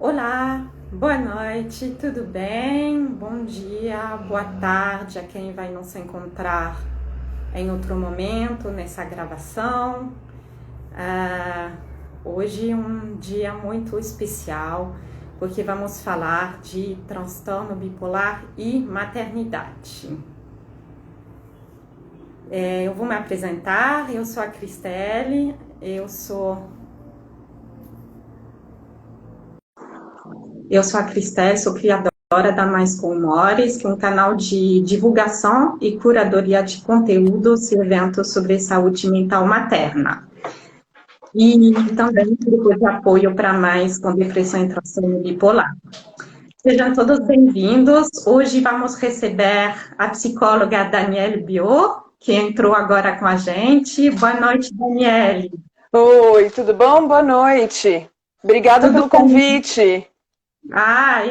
Olá, boa noite, tudo bem? Bom dia, boa tarde a quem vai nos encontrar em outro momento nessa gravação. Ah, Hoje é um dia muito especial porque vamos falar de transtorno bipolar e maternidade. Eu vou me apresentar, eu sou a Cristelle, sou criadora da Mais com Humores, que é um canal de divulgação e curadoria de conteúdos e eventos sobre saúde mental materna. E também grupo de apoio para mais com depressão e transtorno bipolar. Sejam todos bem-vindos. Hoje vamos receber a psicóloga Daniele Biot, que entrou agora com a gente. Boa noite, Daniele. Oi, tudo bom? Boa noite. Obrigada Tudo pelo bem? convite.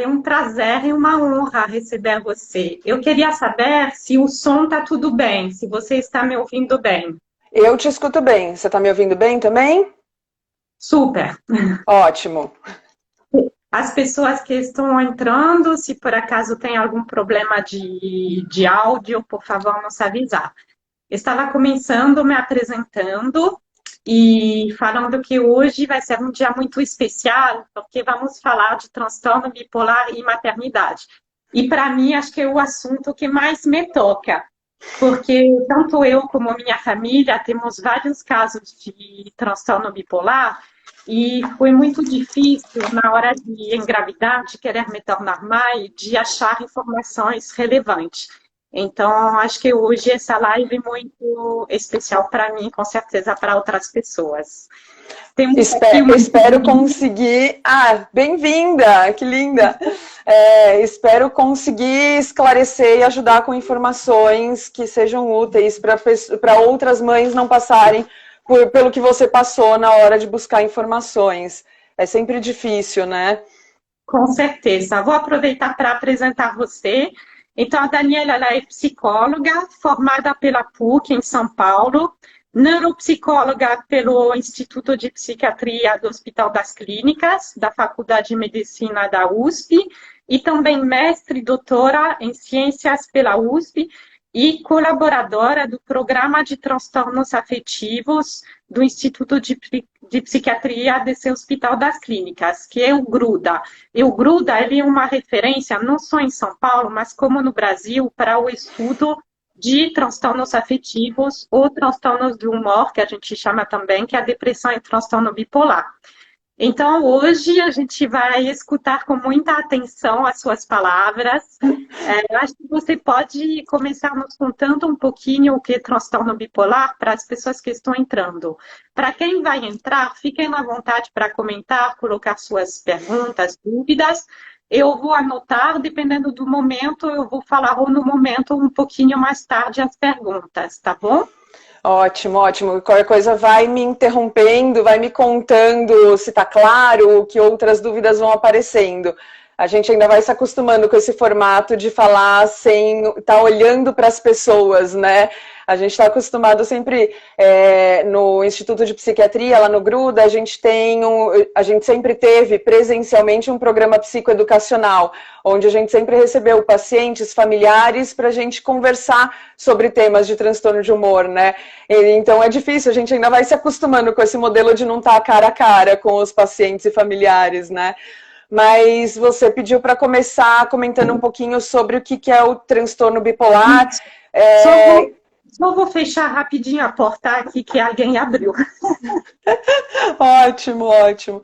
É um prazer e uma honra receber você. Eu queria saber se o som está tudo bem, se você está me ouvindo bem. Eu te escuto bem. Você está me ouvindo bem também? Super. Ótimo. As pessoas que estão entrando, se por acaso tem algum problema de áudio, por favor, nos avisar. Estava começando me apresentando e falando que hoje vai ser um dia muito especial, porque vamos falar de transtorno bipolar e maternidade. E para mim, acho que é o assunto que mais me toca, porque tanto eu como minha família temos vários casos de transtorno bipolar e foi muito difícil na hora de engravidar, de querer me tornar mãe, de achar informações relevantes. Então, acho que hoje essa live é muito especial para mim, com certeza para outras pessoas. Temos aqui uma Espero conseguir. Bem-vinda! Que linda! Espero conseguir esclarecer e ajudar com informações que sejam úteis para outras mães não passarem pelo que você passou na hora de buscar informações. É sempre difícil, né? Com certeza. Vou aproveitar para apresentar você. Então, a Daniela ela é psicóloga, formada pela PUC em São Paulo, neuropsicóloga pelo Instituto de Psiquiatria do Hospital das Clínicas, da Faculdade de Medicina da USP, e também mestre e doutora em Ciências pela USP e colaboradora do Programa de Transtornos Afetivos do Instituto de Psiquiatria desse Hospital das Clínicas, que é o GRUDA. E o GRUDA ele é uma referência, não só em São Paulo, mas como no Brasil, para o estudo de transtornos afetivos ou transtornos do humor, que a gente chama também, que é a depressão e transtorno bipolar. Então, hoje a gente vai escutar com muita atenção as suas palavras. Eu acho que você pode começar nos contando um pouquinho o que é transtorno bipolar para as pessoas que estão entrando. Para quem vai entrar, fiquem à vontade para comentar, colocar suas perguntas, dúvidas. Eu vou anotar, dependendo do momento, eu vou falar ou no momento um pouquinho mais tarde as perguntas, tá bom? Ótimo, ótimo. Qualquer coisa vai me interrompendo, vai me contando se está claro, que outras dúvidas vão aparecendo. A gente ainda vai se acostumando com esse formato de falar sem estar olhando para as pessoas, né? A gente está acostumado sempre no Instituto de Psiquiatria, lá no GRUDA, a gente sempre teve presencialmente um programa psicoeducacional, onde a gente sempre recebeu pacientes, familiares, para a gente conversar sobre temas de transtorno de humor, né? Então é difícil, a gente ainda vai se acostumando com esse modelo de não estar cara a cara com os pacientes e familiares, né? Mas você pediu para começar comentando um pouquinho sobre o que é o transtorno bipolar. Só vou fechar rapidinho a porta aqui que alguém abriu. Ótimo, ótimo.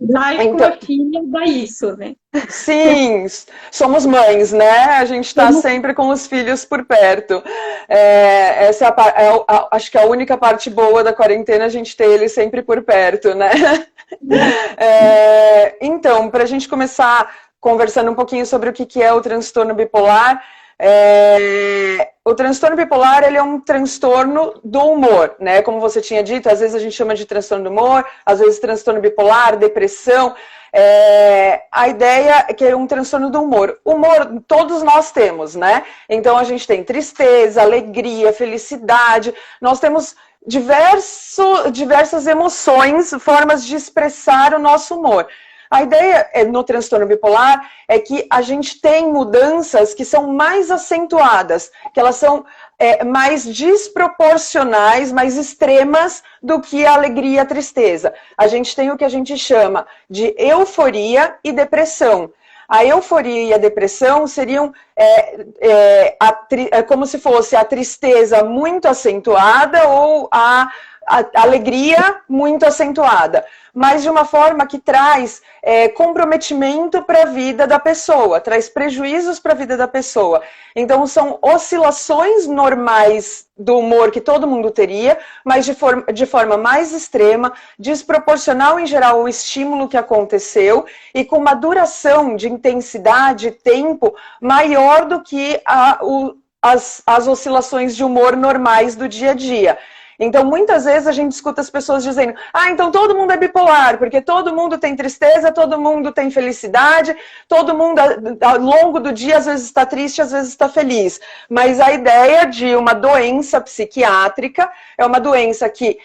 Live com a filha dá isso, né? Sim, somos mães, né? A gente está sempre com os filhos por perto. Essa acho que a única parte boa da quarentena, a gente ter eles sempre por perto, né? Então, para a gente começar conversando um pouquinho sobre o que é o transtorno bipolar, o transtorno bipolar ele é um transtorno do humor, né? Como você tinha dito, às vezes a gente chama de transtorno do humor, às vezes transtorno bipolar, depressão. A ideia é que é um transtorno do humor. Humor todos nós temos, né? Então a gente tem tristeza, alegria, felicidade. Nós temos diversas emoções, formas de expressar o nosso humor. A ideia no transtorno bipolar é que a gente tem mudanças que são mais acentuadas, que elas são mais desproporcionais, mais extremas do que a alegria e a tristeza. A gente tem o que a gente chama de euforia e depressão. A euforia e a depressão seriam como se fosse a tristeza muito acentuada ou a alegria muito acentuada, mas de uma forma que traz comprometimento para a vida da pessoa, traz prejuízos para a vida da pessoa. Então são oscilações normais do humor que todo mundo teria, mas de forma mais extrema, desproporcional em geral ao estímulo que aconteceu e com uma duração de intensidade, tempo, maior do que as oscilações de humor normais do dia a dia. Então, muitas vezes a gente escuta as pessoas dizendo: ah, então todo mundo é bipolar, porque todo mundo tem tristeza, todo mundo tem felicidade, todo mundo ao longo do dia às vezes está triste, às vezes está feliz. Mas a ideia de uma doença psiquiátrica é uma doença que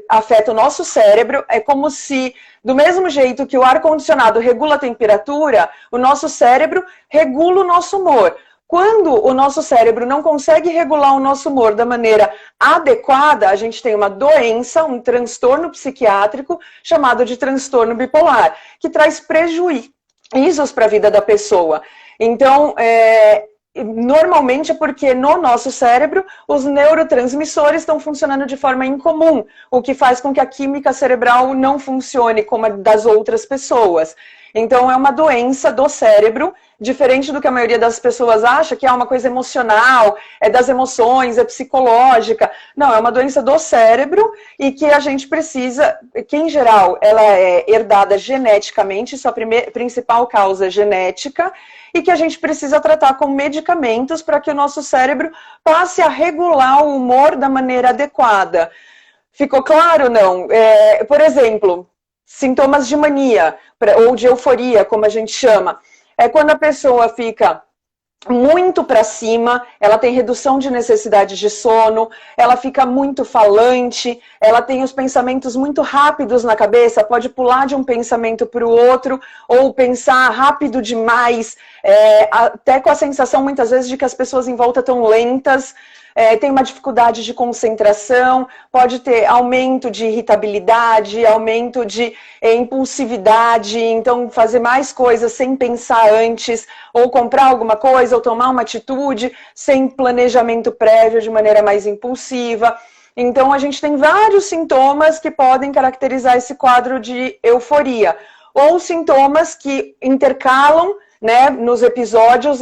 afeta o nosso cérebro, é como se, do mesmo jeito que o ar-condicionado regula a temperatura, o nosso cérebro regula o nosso humor. Quando o nosso cérebro não consegue regular o nosso humor da maneira adequada, a gente tem uma doença, um transtorno psiquiátrico chamado de transtorno bipolar, que traz prejuízos para a vida da pessoa. Então, normalmente é porque no nosso cérebro os neurotransmissores estão funcionando de forma incomum, o que faz com que a química cerebral não funcione como a das outras pessoas. Então é uma doença do cérebro, diferente do que a maioria das pessoas acha, que é uma coisa emocional, é das emoções, é psicológica. Não, é uma doença do cérebro e que a gente precisa, que em geral ela é herdada geneticamente, sua principal causa é genética, e que a gente precisa tratar com medicamentos para que o nosso cérebro passe a regular o humor da maneira adequada. Ficou claro, não? Por exemplo, sintomas de mania, ou de euforia, como a gente chama, é quando a pessoa fica muito para cima, ela tem redução de necessidade de sono, ela fica muito falante, ela tem os pensamentos muito rápidos na cabeça, pode pular de um pensamento para o outro, ou pensar rápido demais, até com a sensação muitas vezes de que as pessoas em volta estão lentas, tem uma dificuldade de concentração, pode ter aumento de irritabilidade, aumento de impulsividade, então fazer mais coisas sem pensar antes, ou comprar alguma coisa, ou tomar uma atitude sem planejamento prévio, de maneira mais impulsiva. Então a gente tem vários sintomas que podem caracterizar esse quadro de euforia, ou sintomas que intercalam, né, nos episódios.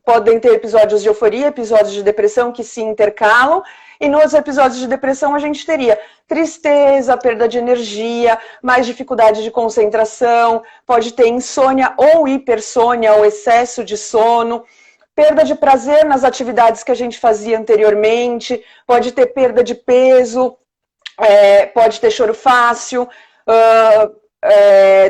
Podem ter episódios de euforia, episódios de depressão que se intercalam, e nos episódios de depressão a gente teria tristeza, perda de energia, mais dificuldade de concentração, pode ter insônia ou hipersônia, ou excesso de sono, perda de prazer nas atividades que a gente fazia anteriormente, pode ter perda de peso, pode ter choro fácil,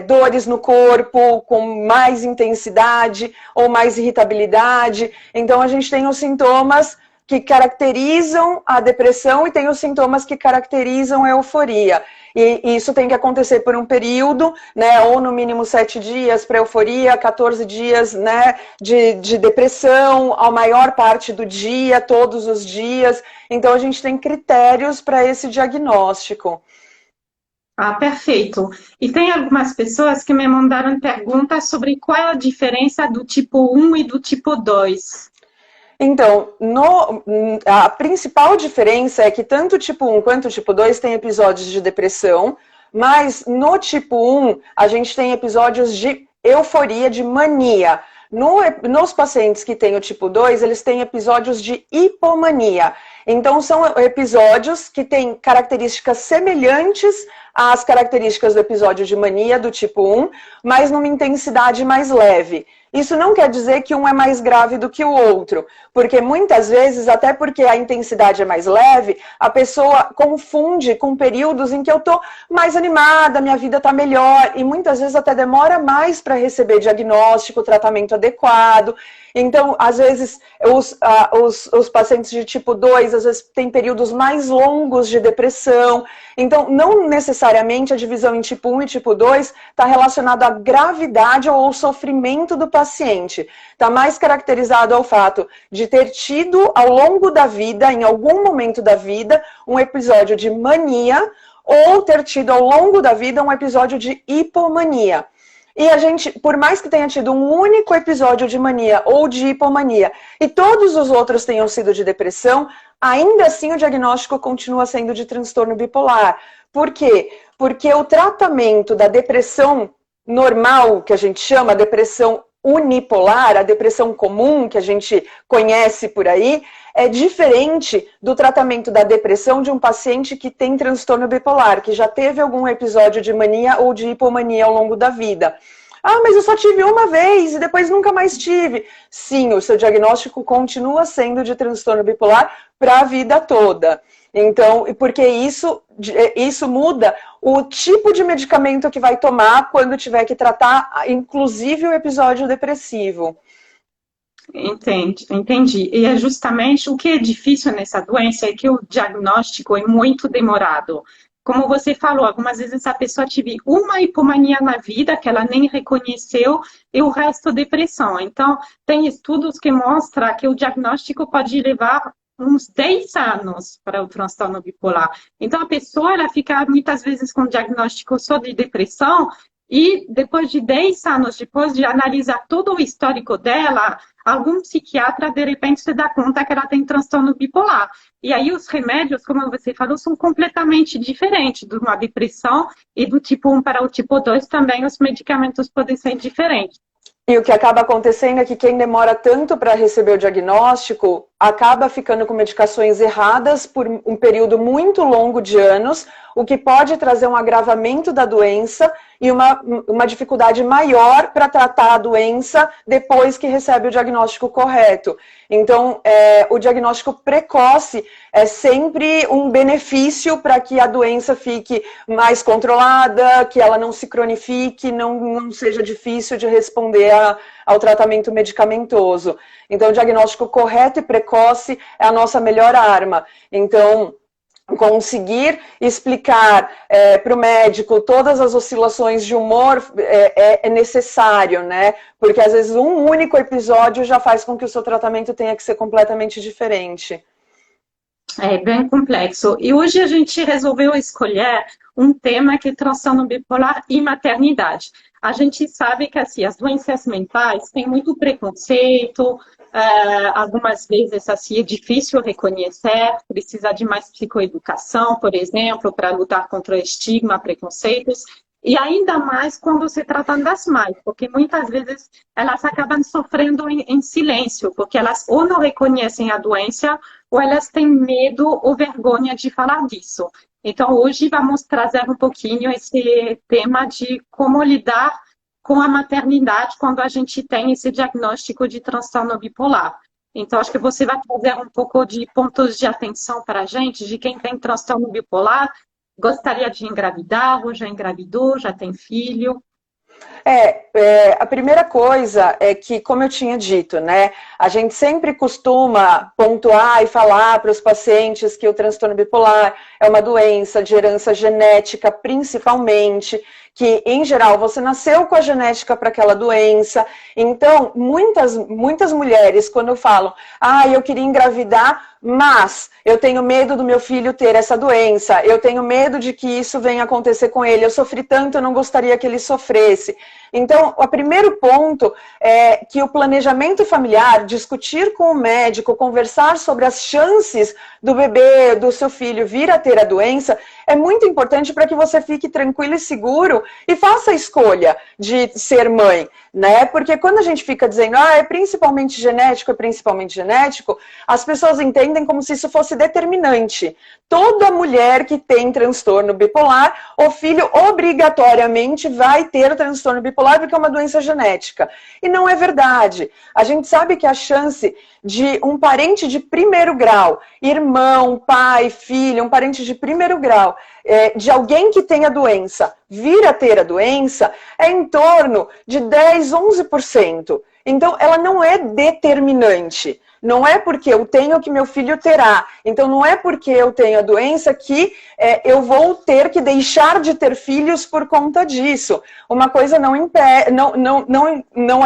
dores no corpo com mais intensidade ou mais irritabilidade. Então a gente tem os sintomas que caracterizam a depressão e tem os sintomas que caracterizam a euforia. E isso tem que acontecer por um período, né, ou no mínimo 7 dias para euforia, 14 dias, né, de depressão, a maior parte do dia, todos os dias. Então a gente tem critérios para esse diagnóstico. Ah, perfeito. E tem algumas pessoas que me mandaram perguntas sobre qual é a diferença do tipo 1 e do tipo 2. Então, a principal diferença é que tanto o tipo 1 quanto o tipo 2 tem episódios de depressão, mas no tipo 1 a gente tem episódios de euforia, de mania. Nos pacientes que têm o tipo 2, eles têm episódios de hipomania. Então, são episódios que têm características semelhantes às características do episódio de mania do tipo 1, mas numa intensidade mais leve. Isso não quer dizer que um é mais grave do que o outro, porque muitas vezes, até porque a intensidade é mais leve, a pessoa confunde com períodos em que eu estou mais animada, minha vida está melhor, e muitas vezes até demora mais para receber diagnóstico, tratamento adequado. Então, às vezes, os pacientes de tipo 2, às vezes, têm períodos mais longos de depressão. Então, não necessariamente a divisão em tipo 1 e tipo 2 está relacionada à gravidade ou ao sofrimento do paciente. Está mais caracterizado ao fato de ter tido, ao longo da vida, em algum momento da vida, um episódio de mania, ou ter tido ao longo da vida um episódio de hipomania. E a gente, por mais que tenha tido um único episódio de mania ou de hipomania, e todos os outros tenham sido de depressão, ainda assim o diagnóstico continua sendo de transtorno bipolar. Por quê? Porque o tratamento da depressão normal, que a gente chama a depressão unipolar, a depressão comum que a gente conhece por aí, é diferente do tratamento da depressão de um paciente que tem transtorno bipolar, que já teve algum episódio de mania ou de hipomania ao longo da vida. Ah, mas eu só tive uma vez e depois nunca mais tive. Sim, o seu diagnóstico continua sendo de transtorno bipolar para a vida toda. Então, porque isso muda o tipo de medicamento que vai tomar quando tiver que tratar, inclusive o episódio depressivo. Entendi. E é justamente o que é difícil nessa doença é que o diagnóstico é muito demorado. Como você falou, algumas vezes a pessoa teve uma hipomania na vida que ela nem reconheceu e o resto depressão. Então, tem estudos que mostram que o diagnóstico pode levar uns 10 anos para o transtorno bipolar. Então, a pessoa ela fica muitas vezes com diagnóstico só de depressão e depois de 10 anos, depois de analisar todo o histórico dela, algum psiquiatra, de repente, se dá conta que ela tem transtorno bipolar. E aí os remédios, como você falou, são completamente diferentes de uma depressão e do tipo 1 para o tipo 2 também os medicamentos podem ser diferentes. E o que acaba acontecendo é que quem demora tanto para receber o diagnóstico acaba ficando com medicações erradas por um período muito longo de anos, o que pode trazer um agravamento da doença e uma dificuldade maior para tratar a doença depois que recebe o diagnóstico correto. Então, o diagnóstico precoce é sempre um benefício para que a doença fique mais controlada, que ela não se cronifique, não seja difícil de responder ao tratamento medicamentoso. Então, o diagnóstico correto e precoce é a nossa melhor arma. Então, conseguir explicar para o médico todas as oscilações de humor é necessário, né? Porque às vezes um único episódio já faz com que o seu tratamento tenha que ser completamente diferente. É bem complexo. E hoje a gente resolveu escolher um tema que é transtorno bipolar e maternidade. A gente sabe que assim, as doenças mentais têm muito preconceito, algumas vezes assim, é difícil reconhecer, precisa de mais psicoeducação, por exemplo, para lutar contra o estigma, preconceitos. E ainda mais quando se trata das mães, porque muitas vezes elas acabam sofrendo em silêncio, porque elas ou não reconhecem a doença, ou elas têm medo ou vergonha de falar disso. Então, hoje vamos trazer um pouquinho esse tema de como lidar com a maternidade quando a gente tem esse diagnóstico de transtorno bipolar. Então, acho que você vai trazer um pouco de pontos de atenção para a gente, de quem tem transtorno bipolar, gostaria de engravidar, ou já engravidou, já tem filho? A primeira coisa é que, como eu tinha dito, né, a gente sempre costuma pontuar e falar para os pacientes que o transtorno bipolar é uma doença de herança genética, principalmente, que, em geral, você nasceu com a genética para aquela doença. Então, muitas mulheres, quando falam, eu queria engravidar, mas eu tenho medo do meu filho ter essa doença, eu tenho medo de que isso venha acontecer com ele, eu sofri tanto, eu não gostaria que ele sofresse. Então, o primeiro ponto é que o planejamento familiar, discutir com o médico, conversar sobre as chances do bebê, do seu filho vir a ter a doença, é muito importante para que você fique tranquilo e seguro e faça a escolha de ser mãe, né? Porque quando a gente fica dizendo, é principalmente genético, as pessoas entendem como se isso fosse determinante. Toda mulher que tem transtorno bipolar, o filho obrigatoriamente vai ter transtorno bipolar porque é uma doença genética. E não é verdade. A gente sabe que a chance de um parente de primeiro grau, irmão, pai, filho, um parente de primeiro grau, de alguém que tem a doença, vir a ter a doença, é em torno de 10, 11%. Então, ela não é determinante. Não é porque eu tenho que meu filho terá. Então, não é porque eu tenho a doença que eu vou ter que deixar de ter filhos por conta disso. Uma coisa não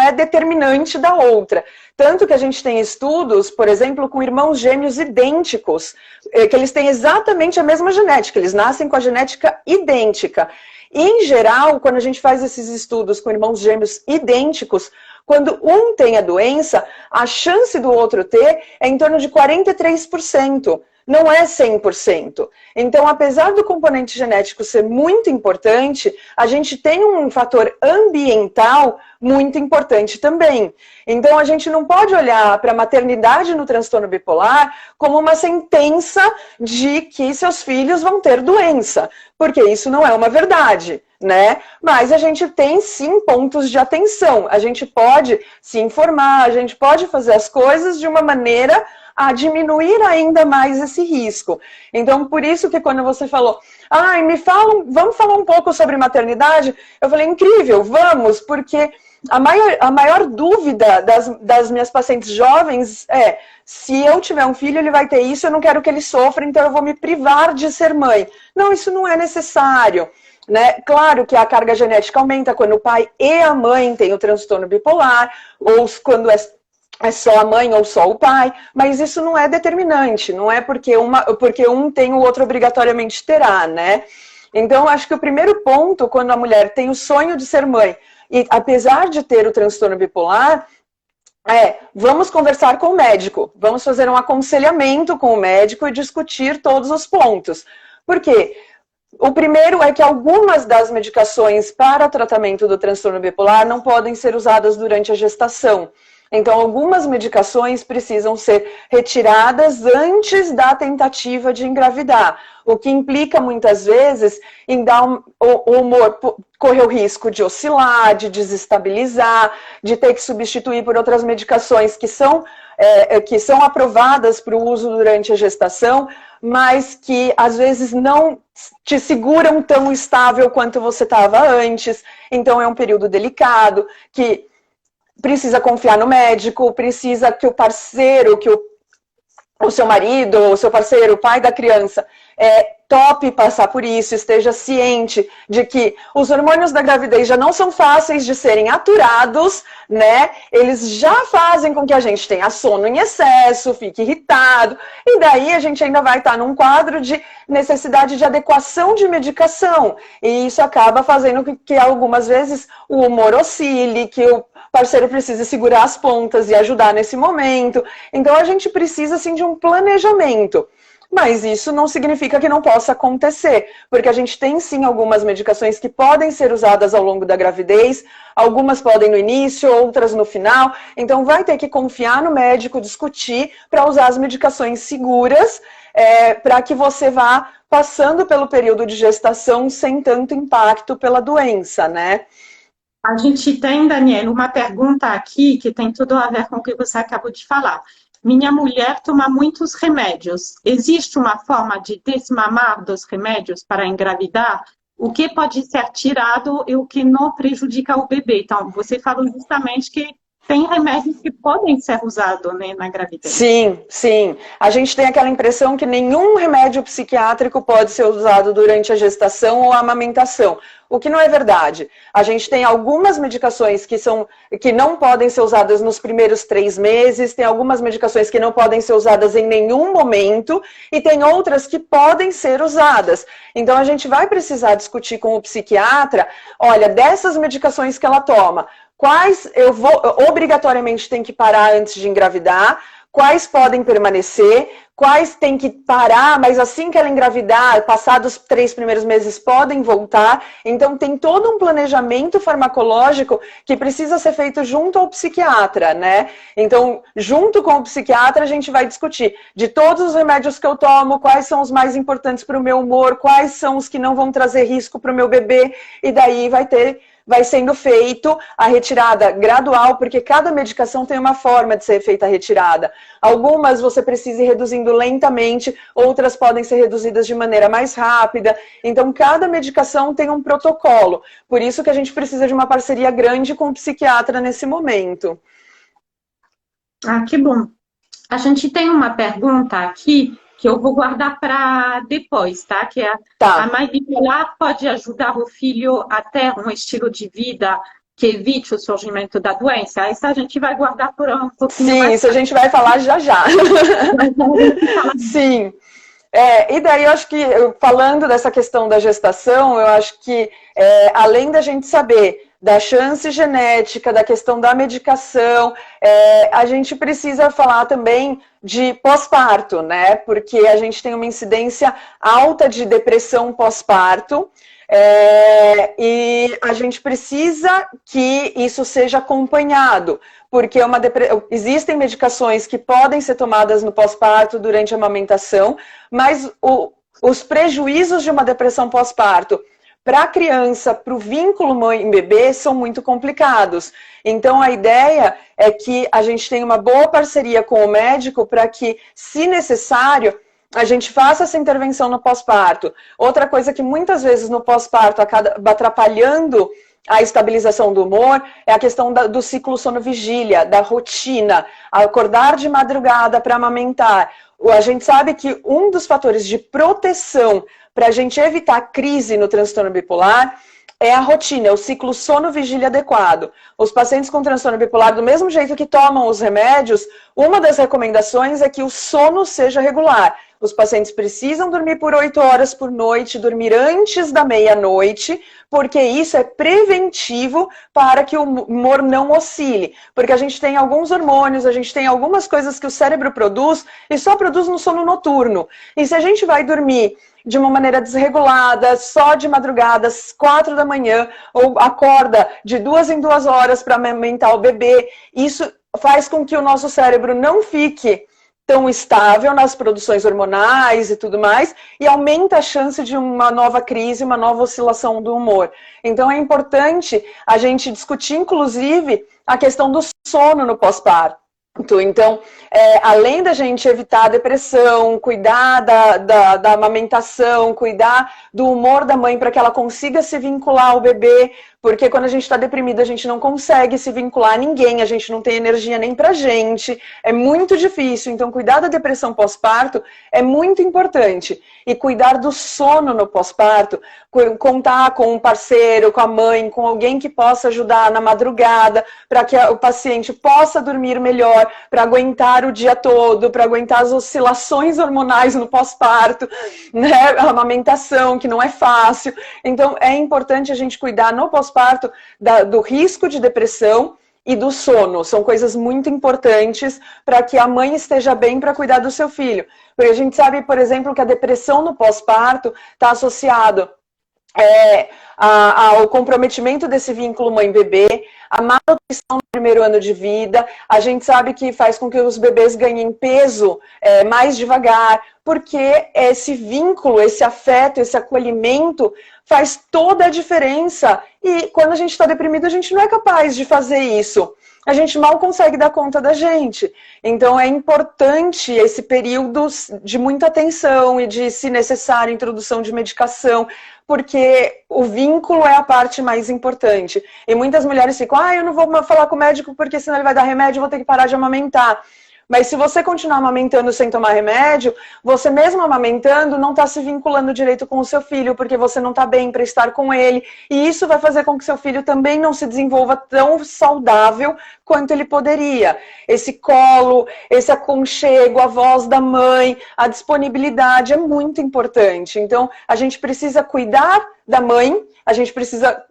é determinante da outra. Tanto que a gente tem estudos, por exemplo, com irmãos gêmeos idênticos, que eles têm exatamente a mesma genética, eles nascem com a genética idêntica. E, em geral, quando a gente faz esses estudos com irmãos gêmeos idênticos, quando um tem a doença, a chance do outro ter é em torno de 43%. Não é 100%. Então, apesar do componente genético ser muito importante, a gente tem um fator ambiental muito importante também. Então, a gente não pode olhar para a maternidade no transtorno bipolar como uma sentença de que seus filhos vão ter doença, porque isso não é uma verdade, né? Mas a gente tem sim pontos de atenção. A gente pode se informar, a gente pode fazer as coisas de uma maneira a diminuir ainda mais esse risco. Então, por isso que quando você falou, vamos falar um pouco sobre maternidade, eu falei, incrível, vamos, porque a maior dúvida das minhas pacientes jovens é, se eu tiver um filho, ele vai ter isso, eu não quero que ele sofra, então eu vou me privar de ser mãe. Não, isso não é necessário. Né? Claro que a carga genética aumenta quando o pai e a mãe têm o transtorno bipolar, ou quando é só a mãe ou só o pai, mas isso não é determinante, não é porque um tem o outro obrigatoriamente terá, né? Então, acho que o primeiro ponto, quando a mulher tem o sonho de ser mãe, e apesar de ter o transtorno bipolar, vamos conversar com o médico, vamos fazer um aconselhamento com o médico e discutir todos os pontos. Por quê? O primeiro é que algumas das medicações para tratamento do transtorno bipolar não podem ser usadas durante a gestação. Então, algumas medicações precisam ser retiradas antes da tentativa de engravidar, o que implica muitas vezes em dar o humor correr o risco de oscilar, de desestabilizar, de ter que substituir por outras medicações que são aprovadas para o uso durante a gestação, mas que às vezes não te seguram tão estável quanto você estava antes. Então, é um período delicado que precisa confiar no médico, precisa que o parceiro, o seu marido, o seu parceiro, o pai da criança, tope passar por isso, esteja ciente de que os hormônios da gravidez já não são fáceis de serem aturados, né? Eles já fazem com que a gente tenha sono em excesso, fique irritado, e daí a gente ainda vai estar num quadro de necessidade de adequação de medicação. E isso acaba fazendo com que algumas vezes o humor oscile, que o parceiro precisa segurar as pontas e ajudar nesse momento. Então a gente precisa sim de um planejamento. Mas isso não significa que não possa acontecer, porque a gente tem sim algumas medicações que podem ser usadas ao longo da gravidez, algumas podem no início, outras no final, então vai ter que confiar no médico, discutir para usar as medicações seguras, para que você vá passando pelo período de gestação sem tanto impacto pela doença, né? A gente tem, Daniela, uma pergunta aqui que tem tudo a ver com o que você acabou de falar. Minha mulher toma muitos remédios. Existe uma forma de desmamar dos remédios para engravidar? O que pode ser tirado e o que não prejudica o bebê? Então, você falou justamente que tem remédios que podem ser usados, né, na gravidez. Sim, sim. A gente tem aquela impressão que nenhum remédio psiquiátrico pode ser usado durante a gestação ou a amamentação, o que não é verdade. A gente tem algumas medicações que não podem ser usadas nos primeiros 3 meses, tem algumas medicações que não podem ser usadas em nenhum momento, e tem outras que podem ser usadas. Então a gente vai precisar discutir com o psiquiatra, olha, dessas medicações que ela toma, quais obrigatoriamente tem que parar antes de engravidar, quais podem permanecer, quais tem que parar, mas assim que ela engravidar, passados 3 primeiros meses, podem voltar. Então tem todo um planejamento farmacológico que precisa ser feito junto ao psiquiatra, né? Então, junto com o psiquiatra, a gente vai discutir de todos os remédios que eu tomo, quais são os mais importantes para o meu humor, quais são os que não vão trazer risco para o meu bebê, e daí vai sendo feito a retirada gradual, porque cada medicação tem uma forma de ser feita a retirada. Algumas você precisa ir reduzindo lentamente, outras podem ser reduzidas de maneira mais rápida. Então, cada medicação tem um protocolo. Por isso que a gente precisa de uma parceria grande com o psiquiatra nesse momento. Ah, que bom. A gente tem uma pergunta aqui que eu vou guardar para depois, tá? Que é a Tá. mãe bipolar pode ajudar o filho a ter um estilo de vida que evite o surgimento da doença? Essa a gente vai guardar por um pouquinho Sim, mais isso a tarde. gente vai falar já já. Mas a gente fala. Sim. E daí eu acho que, falando dessa questão da gestação, eu acho que, além da gente saber da chance genética, da questão da medicação, a gente precisa falar também de pós-parto, né? Porque a gente tem uma incidência alta de depressão pós-parto, e a gente precisa que isso seja acompanhado, porque existem medicações que podem ser tomadas no pós-parto durante a amamentação, mas os prejuízos de uma depressão pós-parto para a criança, para o vínculo mãe-bebê, são muito complicados. Então, a ideia é que a gente tenha uma boa parceria com o médico para que, se necessário, a gente faça essa intervenção no pós-parto. Outra coisa que muitas vezes no pós-parto acaba atrapalhando a estabilização do humor é a questão do ciclo sono-vigília, da rotina, acordar de madrugada para amamentar. A gente sabe que um dos fatores de proteção para a gente evitar crise no transtorno bipolar é a rotina, é o ciclo sono-vigília adequado. Os pacientes com transtorno bipolar, do mesmo jeito que tomam os remédios, uma das recomendações é que o sono seja regular. Os pacientes precisam dormir por 8 horas por noite, dormir antes da meia-noite, porque isso é preventivo para que o humor não oscile. Porque a gente tem alguns hormônios, a gente tem algumas coisas que o cérebro produz e só produz no sono noturno. E se a gente vai dormir de uma maneira desregulada, só de madrugada, às 4 da manhã, ou acorda de 2 em 2 horas para amamentar o bebê, isso faz com que o nosso cérebro não fique tão estável nas produções hormonais e tudo mais, e aumenta a chance de uma nova crise, uma nova oscilação do humor. Então é importante a gente discutir, inclusive, a questão do sono no pós-parto. Então, além da gente evitar a depressão, cuidar da amamentação, cuidar do humor da mãe para que ela consiga se vincular ao bebê, porque quando a gente está deprimido, a gente não consegue se vincular a ninguém, a gente não tem energia nem pra gente, é muito difícil. Então, cuidar da depressão pós-parto é muito importante. E cuidar do sono no pós-parto, contar com um parceiro, com a mãe, com alguém que possa ajudar na madrugada, para que o paciente possa dormir melhor, para aguentar o dia todo, para aguentar as oscilações hormonais no pós-parto, né? A amamentação, que não é fácil. Então, é importante a gente cuidar no pós-parto do risco de depressão e do sono. São coisas muito importantes para que a mãe esteja bem para cuidar do seu filho. Porque a gente sabe, por exemplo, que a depressão no pós-parto está associado ao comprometimento desse vínculo mãe-bebê, a malnutrição no primeiro ano de vida. A gente sabe que faz com que os bebês ganhem peso mais devagar, porque esse vínculo, esse afeto, esse acolhimento faz toda a diferença. E quando a gente está deprimido, a gente não é capaz de fazer isso. A gente mal consegue dar conta da gente. Então é importante esse período de muita atenção e de, se necessário, introdução de medicação, porque o vínculo é a parte mais importante. E muitas mulheres ficam, eu não vou falar com o médico porque senão ele vai dar remédio e eu vou ter que parar de amamentar. Mas se você continuar amamentando sem tomar remédio, você mesmo amamentando não está se vinculando direito com o seu filho, porque você não está bem para estar com ele. E isso vai fazer com que seu filho também não se desenvolva tão saudável quanto ele poderia. Esse colo, esse aconchego, a voz da mãe, a disponibilidade é muito importante. Então, a gente precisa cuidar da mãe, a gente precisa,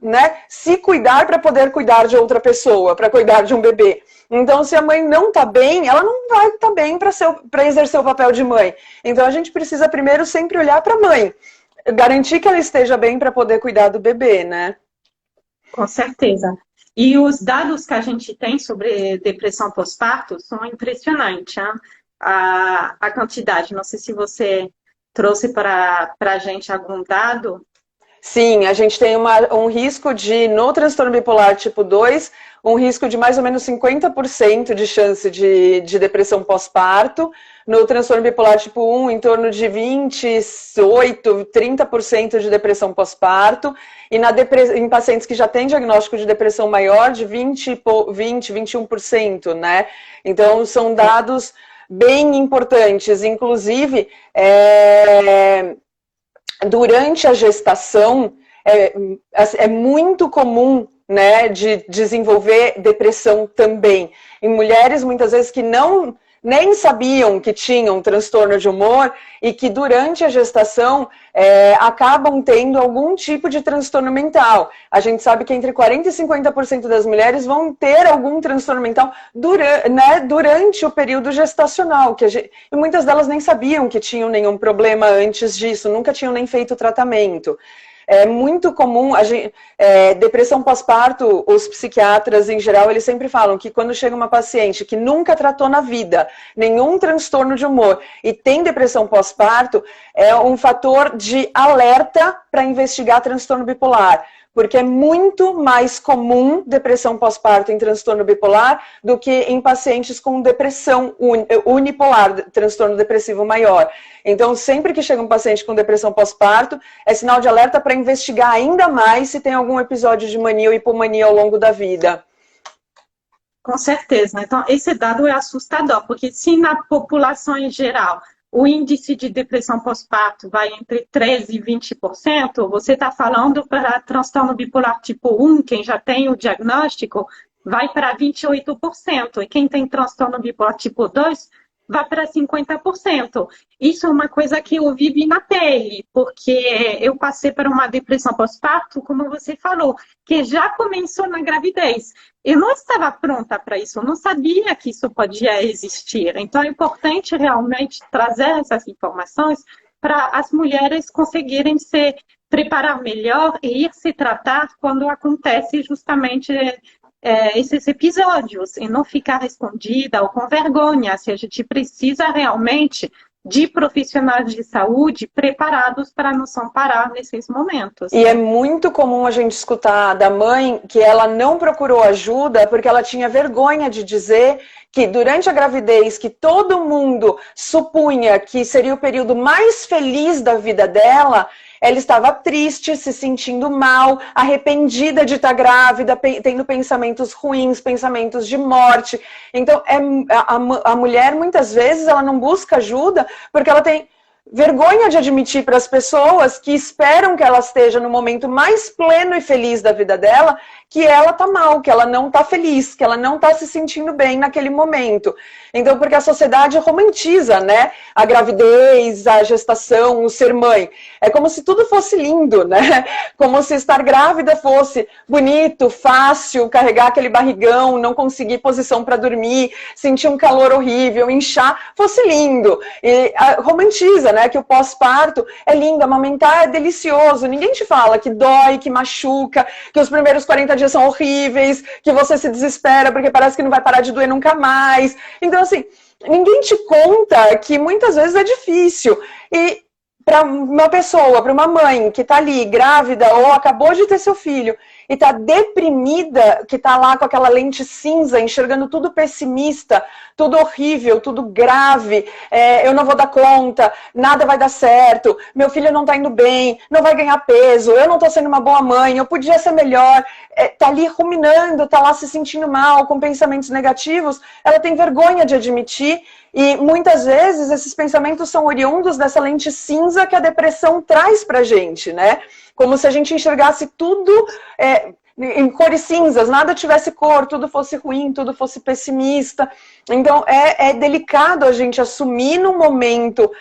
se cuidar para poder cuidar de outra pessoa, para cuidar de um bebê. Então, se a mãe não está bem, ela não vai estar bem para exercer o papel de mãe. Então, a gente precisa primeiro sempre olhar para a mãe, garantir que ela esteja bem para poder cuidar do bebê, né? Com certeza. E os dados que a gente tem sobre depressão pós-parto são impressionantes, hein? A quantidade. Não sei se você trouxe para a gente algum dado. Sim, a gente tem um risco de, no transtorno bipolar tipo 2, um risco de mais ou menos 50% de chance de depressão pós-parto. No transtorno bipolar tipo 1, em torno de 28, 30% de depressão pós-parto. E em pacientes que já têm diagnóstico de depressão maior, de 20, 21%, né? Então, são dados bem importantes. Inclusive, durante a gestação, é muito comum, né, de desenvolver depressão também. Em mulheres, muitas vezes, que nem sabiam que tinham transtorno de humor e que durante a gestação acabam tendo algum tipo de transtorno mental. A gente sabe que entre 40% e 50% das mulheres vão ter algum transtorno mental durante o período gestacional. E muitas delas nem sabiam que tinham nenhum problema antes disso, nunca tinham nem feito tratamento. É muito comum, depressão pós-parto, os psiquiatras em geral, eles sempre falam que quando chega uma paciente que nunca tratou na vida nenhum transtorno de humor e tem depressão pós-parto, é um fator de alerta para investigar transtorno bipolar. Porque é muito mais comum depressão pós-parto em transtorno bipolar do que em pacientes com depressão unipolar, transtorno depressivo maior. Então, sempre que chega um paciente com depressão pós-parto, é sinal de alerta para investigar ainda mais se tem algum episódio de mania ou hipomania ao longo da vida. Com certeza. Então, esse dado é assustador, porque se na população em geral o índice de depressão pós-parto vai entre 13% e 20%, você está falando para transtorno bipolar tipo 1, quem já tem o diagnóstico, vai para 28%. E quem tem transtorno bipolar tipo 2, vai para 50%. Isso é uma coisa que eu vivi na pele, porque eu passei por uma depressão pós-parto, como você falou, que já começou na gravidez. Eu não estava pronta para isso, eu não sabia que isso podia existir. Então é importante realmente trazer essas informações para as mulheres conseguirem se preparar melhor e ir se tratar quando acontece justamente esses episódios e não ficar escondida ou com vergonha. Se a gente precisa realmente de profissionais de saúde preparados para nos amparar nesses momentos. E é muito comum a gente escutar da mãe que ela não procurou ajuda porque ela tinha vergonha de dizer que durante a gravidez, que todo mundo supunha que seria o período mais feliz da vida dela, ela estava triste, se sentindo mal, arrependida de estar grávida, tendo pensamentos ruins, pensamentos de morte. Então, a mulher, muitas vezes, ela não busca ajuda porque ela tem vergonha de admitir para as pessoas que esperam que ela esteja no momento mais pleno e feliz da vida dela, que ela tá mal, que ela não tá feliz, que ela não tá se sentindo bem naquele momento. Então, porque a sociedade romantiza, né? A gravidez, a gestação, o ser mãe. É como se tudo fosse lindo, né? Como se estar grávida fosse bonito, fácil, carregar aquele barrigão, não conseguir posição para dormir, sentir um calor horrível, inchar, fosse lindo. E romantiza, né? Que o pós-parto é lindo, amamentar é delicioso. Ninguém te fala que dói, que machuca, que os primeiros 40 dias são horríveis, que você se desespera porque parece que não vai parar de doer nunca mais. Então, assim, ninguém te conta que muitas vezes é difícil. E para uma pessoa, para uma mãe que está ali grávida ou acabou de ter seu filho e está deprimida, que está lá com aquela lente cinza, enxergando tudo pessimista, tudo horrível, tudo grave, eu não vou dar conta, nada vai dar certo, meu filho não está indo bem, não vai ganhar peso, eu não estou sendo uma boa mãe, eu podia ser melhor, está ali ruminando, está lá se sentindo mal, com pensamentos negativos, ela tem vergonha de admitir. E muitas vezes esses pensamentos são oriundos dessa lente cinza que a depressão traz pra gente, né? Como se a gente enxergasse tudo em cores cinzas, nada tivesse cor, tudo fosse ruim, tudo fosse pessimista. Então é delicado a gente assumir num momento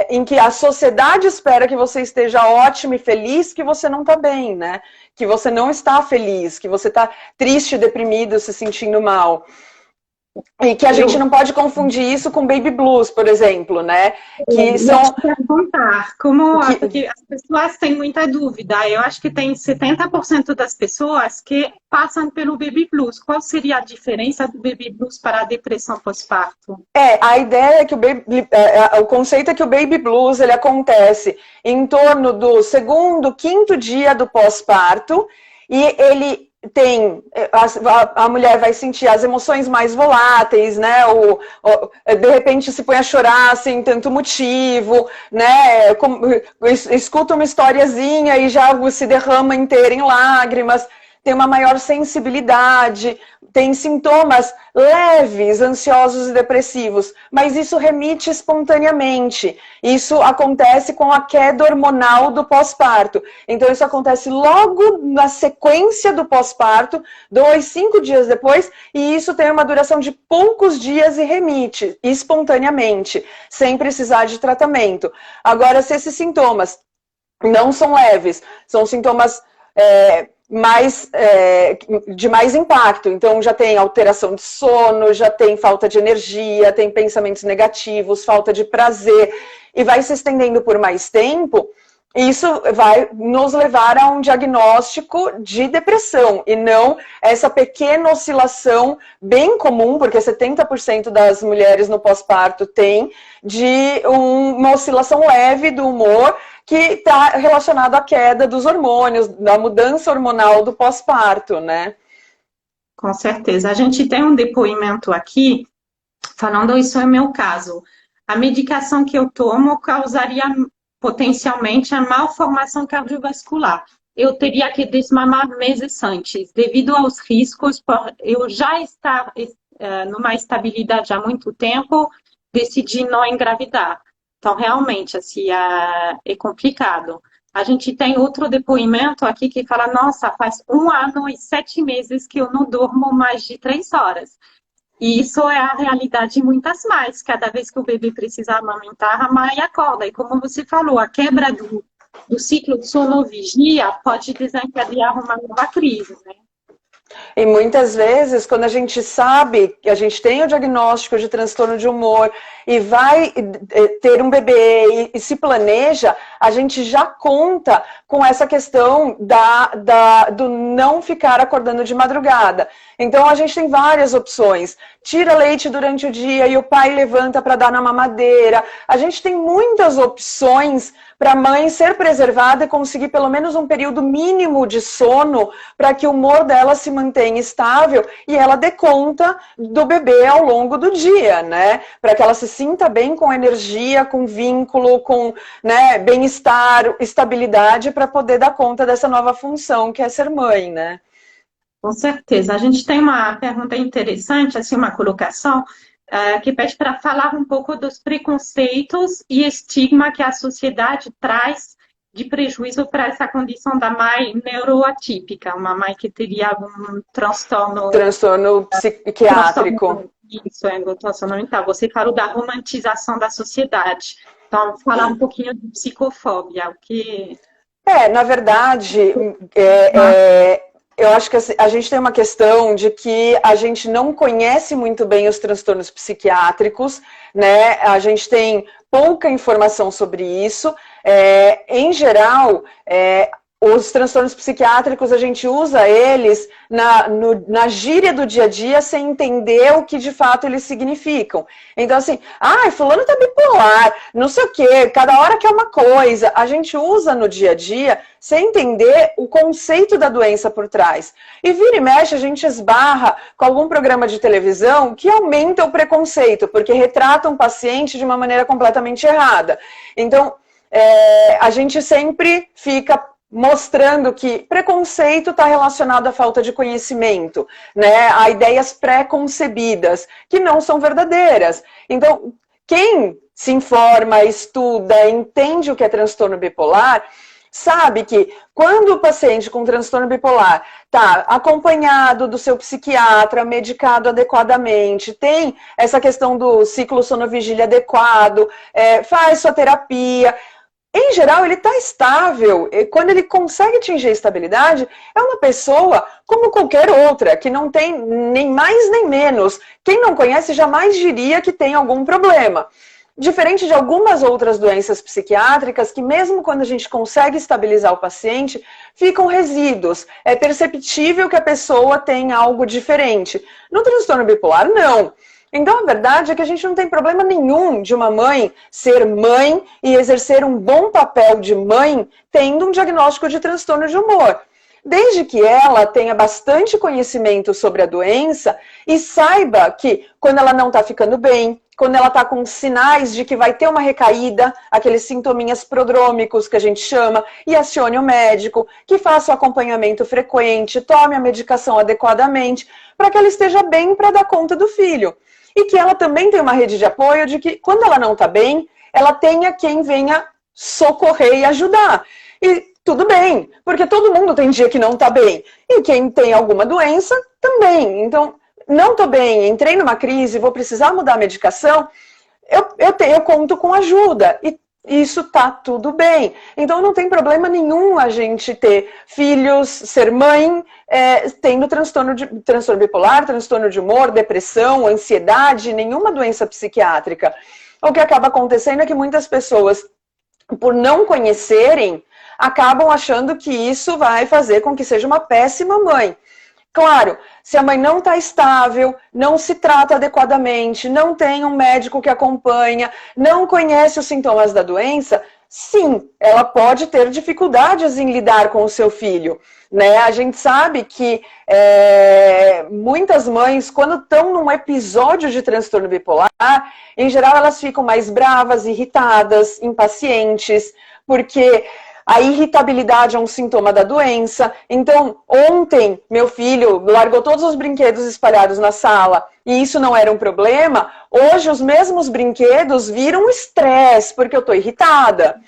em que a sociedade espera que você esteja ótimo e feliz, que você não tá bem, né? Que você não está feliz, que você tá triste, deprimido, se sentindo mal. E que a gente não pode confundir isso com baby blues, por exemplo, né? Que são... Te perguntar, porque as pessoas têm muita dúvida. Eu acho que tem 70% das pessoas que passam pelo baby blues. Qual seria a diferença do baby blues para a depressão pós-parto? A ideia é que o conceito é que o baby blues ele acontece em torno do segundo, quinto dia do pós-parto e ele tem, a mulher vai sentir as emoções mais voláteis, né? De repente se põe a chorar sem tanto motivo, né? Escuta uma historiazinha e já se derrama inteira em lágrimas, tem uma maior sensibilidade, tem sintomas leves, ansiosos e depressivos, mas isso remite espontaneamente. Isso acontece com a queda hormonal do pós-parto. Então isso acontece logo na sequência do pós-parto, 2, 5 dias depois, e isso tem uma duração de poucos dias e remite espontaneamente, sem precisar de tratamento. Agora, se esses sintomas não são leves, são sintomas de mais impacto, então já tem alteração de sono, já tem falta de energia, tem pensamentos negativos, falta de prazer, e vai se estendendo por mais tempo, isso vai nos levar a um diagnóstico de depressão, e não essa pequena oscilação bem comum, porque 70% das mulheres no pós-parto tem, de uma oscilação leve do humor, que está relacionado à queda dos hormônios, da mudança hormonal do pós-parto, né? Com certeza. A gente tem um depoimento aqui, falando isso é meu caso. A medicação que eu tomo causaria potencialmente a malformação cardiovascular. Eu teria que desmamar meses antes, devido aos riscos, por eu já estar numa estabilidade há muito tempo, decidi não engravidar. Então, realmente, assim, é complicado. A gente tem outro depoimento aqui que fala, nossa, faz 1 ano e 7 meses que eu não durmo mais de 3 horas. E isso é a realidade de muitas mães. Cada vez que o bebê precisa amamentar, a mãe acorda. E como você falou, a quebra do ciclo de sono-vigia pode desencadear uma nova crise, né? E muitas vezes, quando a gente sabe que a gente tem o diagnóstico de transtorno de humor e vai ter um bebê e se planeja, a gente já conta com essa questão do não ficar acordando de madrugada. Então, a gente tem várias opções. Tira leite durante o dia e o pai levanta para dar na mamadeira. A gente tem muitas opções para a mãe ser preservada e conseguir pelo menos um período mínimo de sono para que o humor dela se mantenha estável e ela dê conta do bebê ao longo do dia, né? Para que ela se sinta bem com energia, com vínculo, com, né, bem-estar, estabilidade para poder dar conta dessa nova função que é ser mãe, né? Com certeza. A gente tem uma pergunta interessante, assim, uma colocação, que pede para falar um pouco dos preconceitos e estigma que a sociedade traz de prejuízo para essa condição da mãe neuroatípica, uma mãe que teria algum transtorno... Transtorno psiquiátrico. Isso, é transtorno mental. Você falou da romantização da sociedade. Então, falar um pouquinho de psicofobia, o que... Na verdade, eu acho que a gente tem uma questão de que a gente não conhece muito bem os transtornos psiquiátricos, né? A gente tem pouca informação sobre isso. Em geral, os transtornos psiquiátricos, a gente usa eles na gíria do dia a dia sem entender o que de fato eles significam. Então assim, fulano tá bipolar, não sei o quê, cada hora que é uma coisa. A gente usa no dia a dia sem entender o conceito da doença por trás. E vira e mexe, a gente esbarra com algum programa de televisão que aumenta o preconceito, porque retrata um paciente de uma maneira completamente errada. Então, a gente sempre fica mostrando que preconceito está relacionado à falta de conhecimento, né? A ideias pré-concebidas, que não são verdadeiras. Então, quem se informa, estuda, entende o que é transtorno bipolar, sabe que quando o paciente com transtorno bipolar está acompanhado do seu psiquiatra, medicado adequadamente, tem essa questão do ciclo sono-vigília adequado, faz sua terapia, em geral, ele está estável. E quando ele consegue atingir a estabilidade, é uma pessoa como qualquer outra, que não tem nem mais nem menos. Quem não conhece jamais diria que tem algum problema. Diferente de algumas outras doenças psiquiátricas, que mesmo quando a gente consegue estabilizar o paciente, ficam resíduos. É perceptível que a pessoa tem algo diferente. No transtorno bipolar, não. Então, a verdade é que a gente não tem problema nenhum de uma mãe ser mãe e exercer um bom papel de mãe tendo um diagnóstico de transtorno de humor. Desde que ela tenha bastante conhecimento sobre a doença e saiba que quando ela não está ficando bem, quando ela está com sinais de que vai ter uma recaída, aqueles sintominhas prodrômicos que a gente chama, e acione o médico, que faça o acompanhamento frequente, tome a medicação adequadamente, para que ela esteja bem para dar conta do filho. E que ela também tem uma rede de apoio de que, quando ela não está bem, ela tenha quem venha socorrer e ajudar. E tudo bem, porque todo mundo tem dia que não está bem. E quem tem alguma doença, também. Então, não estou bem, entrei numa crise, vou precisar mudar a medicação, eu conto com ajuda. E isso tá tudo bem. Então não tem problema nenhum a gente ter filhos, ser mãe, tendo transtorno bipolar, transtorno de humor, depressão, ansiedade, nenhuma doença psiquiátrica. O que acaba acontecendo é que muitas pessoas, por não conhecerem, acabam achando que isso vai fazer com que seja uma péssima mãe. Claro, se a mãe não está estável, não se trata adequadamente, não tem um médico que acompanha, não conhece os sintomas da doença, sim, ela pode ter dificuldades em lidar com o seu filho. Né? A gente sabe que muitas mães, quando estão num episódio de transtorno bipolar, em geral elas ficam mais bravas, irritadas, impacientes, porque a irritabilidade é um sintoma da doença. Então, ontem, meu filho largou todos os brinquedos espalhados na sala e isso não era um problema. Hoje, os mesmos brinquedos viram estresse, porque eu estou irritada.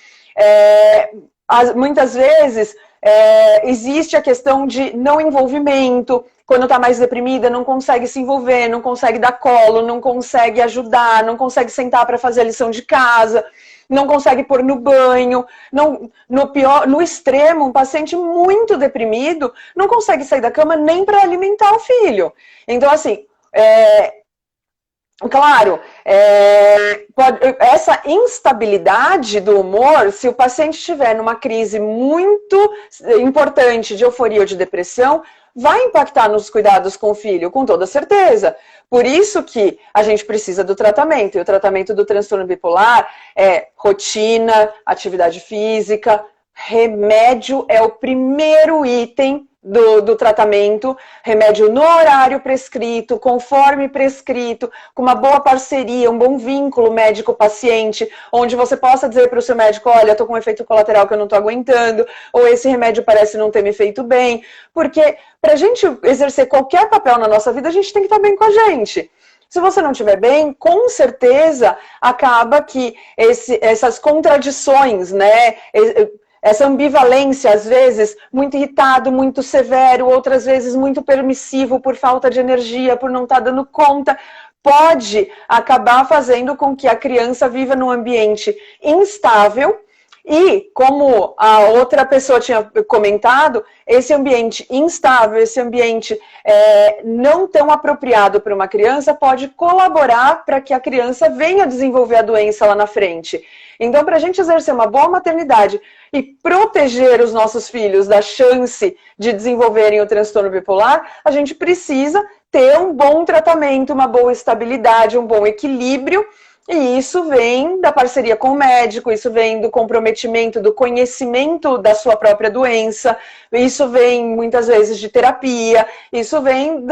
Muitas vezes, existe a questão de não envolvimento. Quando está mais deprimida, não consegue se envolver, não consegue dar colo, não consegue ajudar, não consegue sentar para fazer a lição de casa, não consegue pôr no banho, no extremo, um paciente muito deprimido não consegue sair da cama nem para alimentar o filho. Então, assim, claro, essa instabilidade do humor, se o paciente estiver numa crise muito importante de euforia ou de depressão, vai impactar nos cuidados com o filho, com toda certeza. Por isso que a gente precisa do tratamento. E o tratamento do transtorno bipolar é rotina, atividade física, remédio é o primeiro item do tratamento, remédio no horário prescrito, conforme prescrito, com uma boa parceria, um bom vínculo médico-paciente, onde você possa dizer para o seu médico, olha, eu estou com um efeito colateral que eu não estou aguentando, ou esse remédio parece não ter me feito bem, porque para a gente exercer qualquer papel na nossa vida, a gente tem que estar bem com a gente. Se você não estiver bem, com certeza acaba que essas contradições, né? Essa ambivalência, às vezes, muito irritado, muito severo, outras vezes muito permissivo por falta de energia, por não estar dando conta, pode acabar fazendo com que a criança viva num ambiente instável. E, como a outra pessoa tinha comentado, esse ambiente instável, esse ambiente não tão apropriado para uma criança pode colaborar para que a criança venha desenvolver a doença lá na frente. Então, para a gente exercer uma boa maternidade e proteger os nossos filhos da chance de desenvolverem o transtorno bipolar, a gente precisa ter um bom tratamento, uma boa estabilidade, um bom equilíbrio. E isso vem da parceria com o médico, isso vem do comprometimento, do conhecimento da sua própria doença, isso vem muitas vezes de terapia, isso vem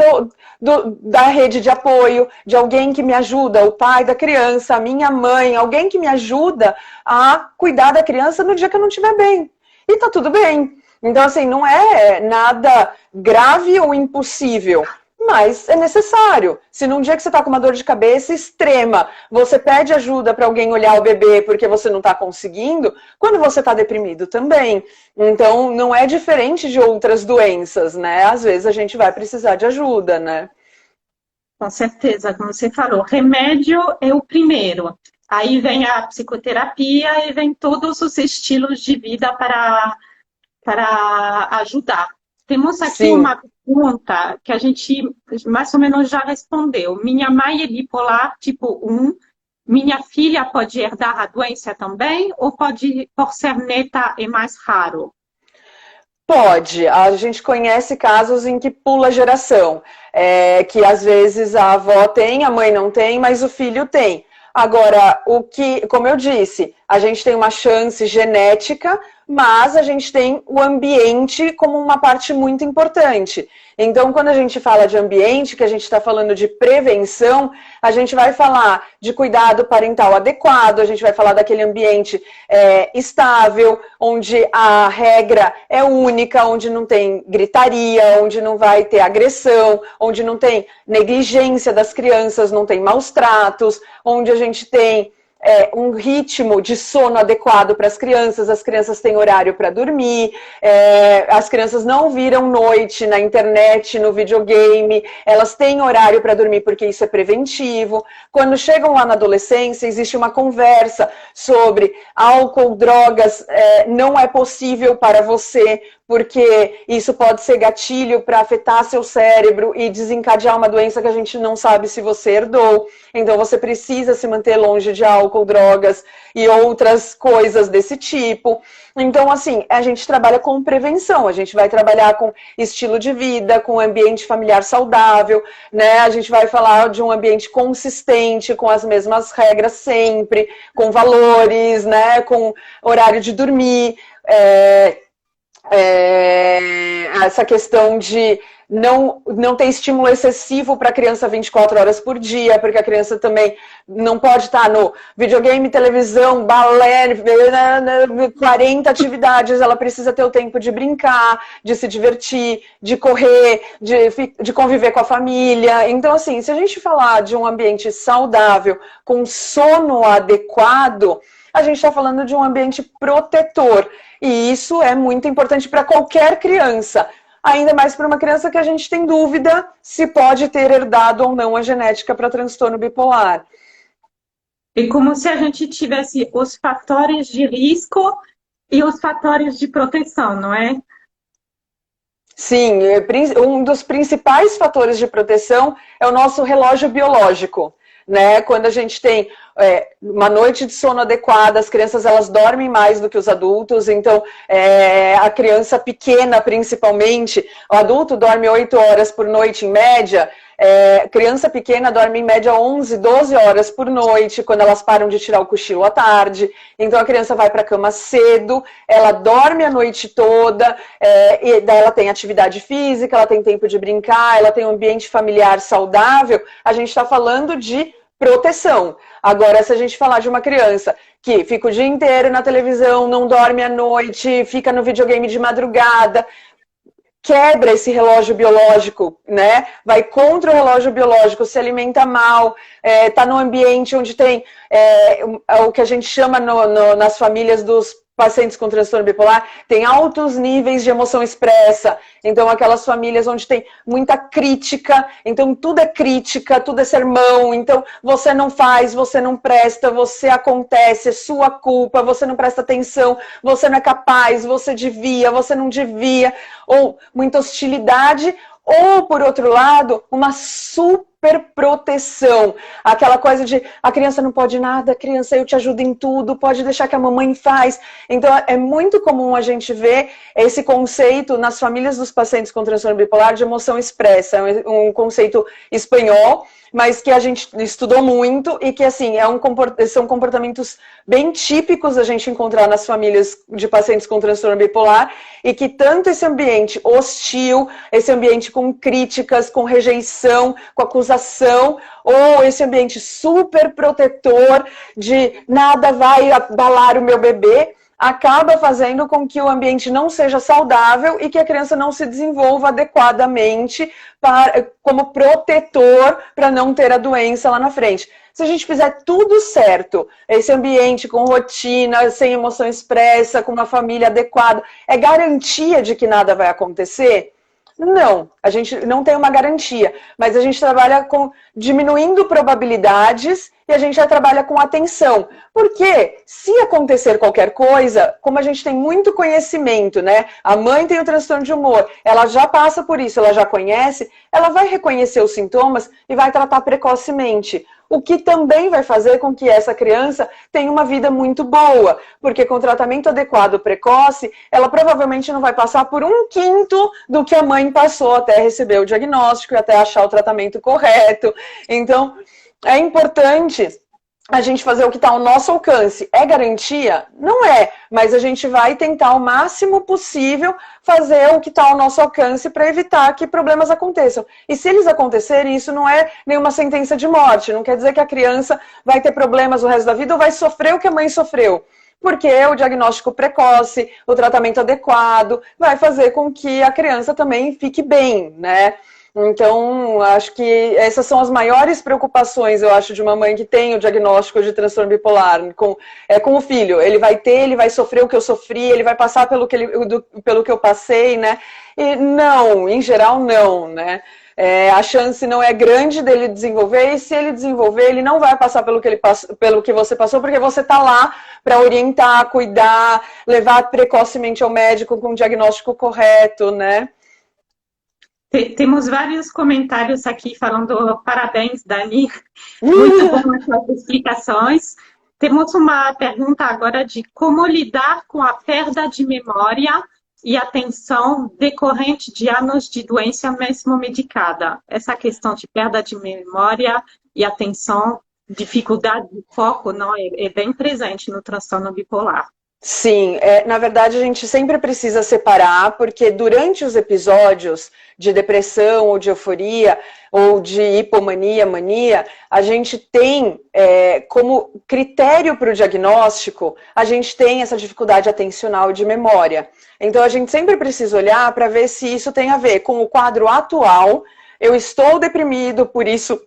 da rede de apoio, de alguém que me ajuda, o pai da criança, a minha mãe, alguém que me ajuda a cuidar da criança no dia que eu não estiver bem. E tá tudo bem. Então, assim, não é nada grave ou impossível. Mas é necessário. Se num dia que você está com uma dor de cabeça extrema, você pede ajuda para alguém olhar o bebê porque você não está conseguindo, quando você está deprimido também. Então, não é diferente de outras doenças, né? Às vezes a gente vai precisar de ajuda, né? Com certeza, como você falou, remédio é o primeiro. Aí vem a psicoterapia e vem todos os estilos de vida para ajudar. Temos aqui Sim. uma pergunta que a gente mais ou menos já respondeu. Minha mãe é bipolar tipo 1. Minha filha pode herdar a doença também? Ou pode, por ser neta, é mais raro? Pode. A gente conhece casos em que pula geração, que às vezes a avó tem, a mãe não tem, mas o filho tem. Agora, como eu disse, a gente tem uma chance genética, mas a gente tem o ambiente como uma parte muito importante. Então, quando a gente fala de ambiente, que a gente está falando de prevenção, a gente vai falar de cuidado parental adequado, a gente vai falar daquele ambiente estável, onde a regra é única, onde não tem gritaria, onde não vai ter agressão, onde não tem negligência das crianças, não tem maus tratos, onde a gente tem um ritmo de sono adequado para as crianças têm horário para dormir, as crianças não viram noite na internet, no videogame, elas têm horário para dormir porque isso é preventivo. Quando chegam lá na adolescência, existe uma conversa sobre álcool, drogas, não é possível para você, porque isso pode ser gatilho para afetar seu cérebro e desencadear uma doença que a gente não sabe se você herdou. Então você precisa se manter longe de álcool, drogas e outras coisas desse tipo. Então, assim, a gente trabalha com prevenção, a gente vai trabalhar com estilo de vida, com ambiente familiar saudável, né? A gente vai falar de um ambiente consistente, com as mesmas regras sempre, com valores, né? Com horário de dormir, essa questão de não ter estímulo excessivo para a criança 24 horas por dia, porque a criança também não pode estar no videogame, televisão, balé, 40 atividades, ela precisa ter o tempo de brincar, de se divertir, de correr, de conviver com a família. Então, assim, se a gente falar de um ambiente saudável, com sono adequado, a gente está falando de um ambiente protetor. E isso é muito importante para qualquer criança. Ainda mais para uma criança que a gente tem dúvida se pode ter herdado ou não a genética para transtorno bipolar. É como se a gente tivesse os fatores de risco e os fatores de proteção, não é? Sim, um dos principais fatores de proteção é o nosso relógio biológico. Né? Quando a gente tem uma noite de sono adequada, as crianças elas dormem mais do que os adultos, então a criança pequena principalmente, o adulto dorme 8 horas por noite em média, criança pequena dorme em média 11, 12 horas por noite, quando elas param de tirar o cochilo à tarde, então a criança vai para a cama cedo, ela dorme a noite toda, e daí ela tem atividade física, ela tem tempo de brincar, ela tem um ambiente familiar saudável, a gente está falando de proteção. Agora, se a gente falar de uma criança que fica o dia inteiro na televisão, não dorme à noite, fica no videogame de madrugada, quebra esse relógio biológico, né? Vai contra o relógio biológico, se alimenta mal, tá num ambiente onde tem o que a gente chama nas famílias dos pacientes com transtorno bipolar, tem altos níveis de emoção expressa. Então, aquelas famílias onde tem muita crítica, então tudo é crítica, tudo é sermão, então você não faz, você não presta, você acontece, é sua culpa, você não presta atenção, você não é capaz, você devia, você não devia, ou muita hostilidade, ou, por outro lado, uma super proteção. Aquela coisa de a criança não pode nada, a criança eu te ajudo em tudo, pode deixar que a mamãe faz. Então, é muito comum a gente ver esse conceito nas famílias dos pacientes com transtorno bipolar de emoção expressa. É um conceito espanhol, mas que a gente estudou muito e que, assim, são comportamentos bem típicos a gente encontrar nas famílias de pacientes com transtorno bipolar e que tanto esse ambiente hostil, esse ambiente com críticas, com rejeição, com acusação, ou esse ambiente super protetor de nada vai abalar o meu bebê, acaba fazendo com que o ambiente não seja saudável e que a criança não se desenvolva adequadamente como protetor para não ter a doença lá na frente. Se a gente fizer tudo certo, esse ambiente com rotina, sem emoção expressa, com uma família adequada, é garantia de que nada vai acontecer? Não, a gente não tem uma garantia, mas a gente trabalha com diminuindo probabilidades e a gente já trabalha com atenção. Porque se acontecer qualquer coisa, como a gente tem muito conhecimento, né? A mãe tem o transtorno de humor, ela já passa por isso, ela já conhece, ela vai reconhecer os sintomas e vai tratar precocemente. O que também vai fazer com que essa criança tenha uma vida muito boa, porque com tratamento adequado precoce, ela provavelmente não vai passar por 1/5 do que a mãe passou até receber o diagnóstico e até achar o tratamento correto. Então, é importante a gente fazer o que está ao nosso alcance. É garantia? Não é, mas a gente vai tentar o máximo possível fazer o que está ao nosso alcance para evitar que problemas aconteçam. E se eles acontecerem, isso não é nenhuma sentença de morte, não quer dizer que a criança vai ter problemas o resto da vida ou vai sofrer o que a mãe sofreu. Porque o diagnóstico precoce, o tratamento adequado, vai fazer com que a criança também fique bem, né? Então, acho que essas são as maiores preocupações, eu acho, de uma mãe que tem o diagnóstico de transtorno bipolar com o filho. Ele vai sofrer o que eu sofri, ele vai passar pelo que eu passei, né? E não, em geral, não, né? A chance não é grande dele desenvolver, e se ele desenvolver, ele não vai passar pelo que você passou, porque você está lá para orientar, cuidar, levar precocemente ao médico com o diagnóstico correto, né? Temos vários comentários aqui falando parabéns, Dani. Muito bom as suas explicações. Temos uma pergunta agora de como lidar com a perda de memória e atenção decorrente de anos de doença mesmo medicada. Essa questão de perda de memória e atenção, dificuldade de foco, não é bem presente no transtorno bipolar. Sim, na verdade a gente sempre precisa separar, porque durante os episódios de depressão ou de euforia ou de hipomania, mania, a gente tem como critério para o diagnóstico, a gente tem essa dificuldade atencional de memória. Então a gente sempre precisa olhar para ver se isso tem a ver com o quadro atual. Eu estou deprimido, por isso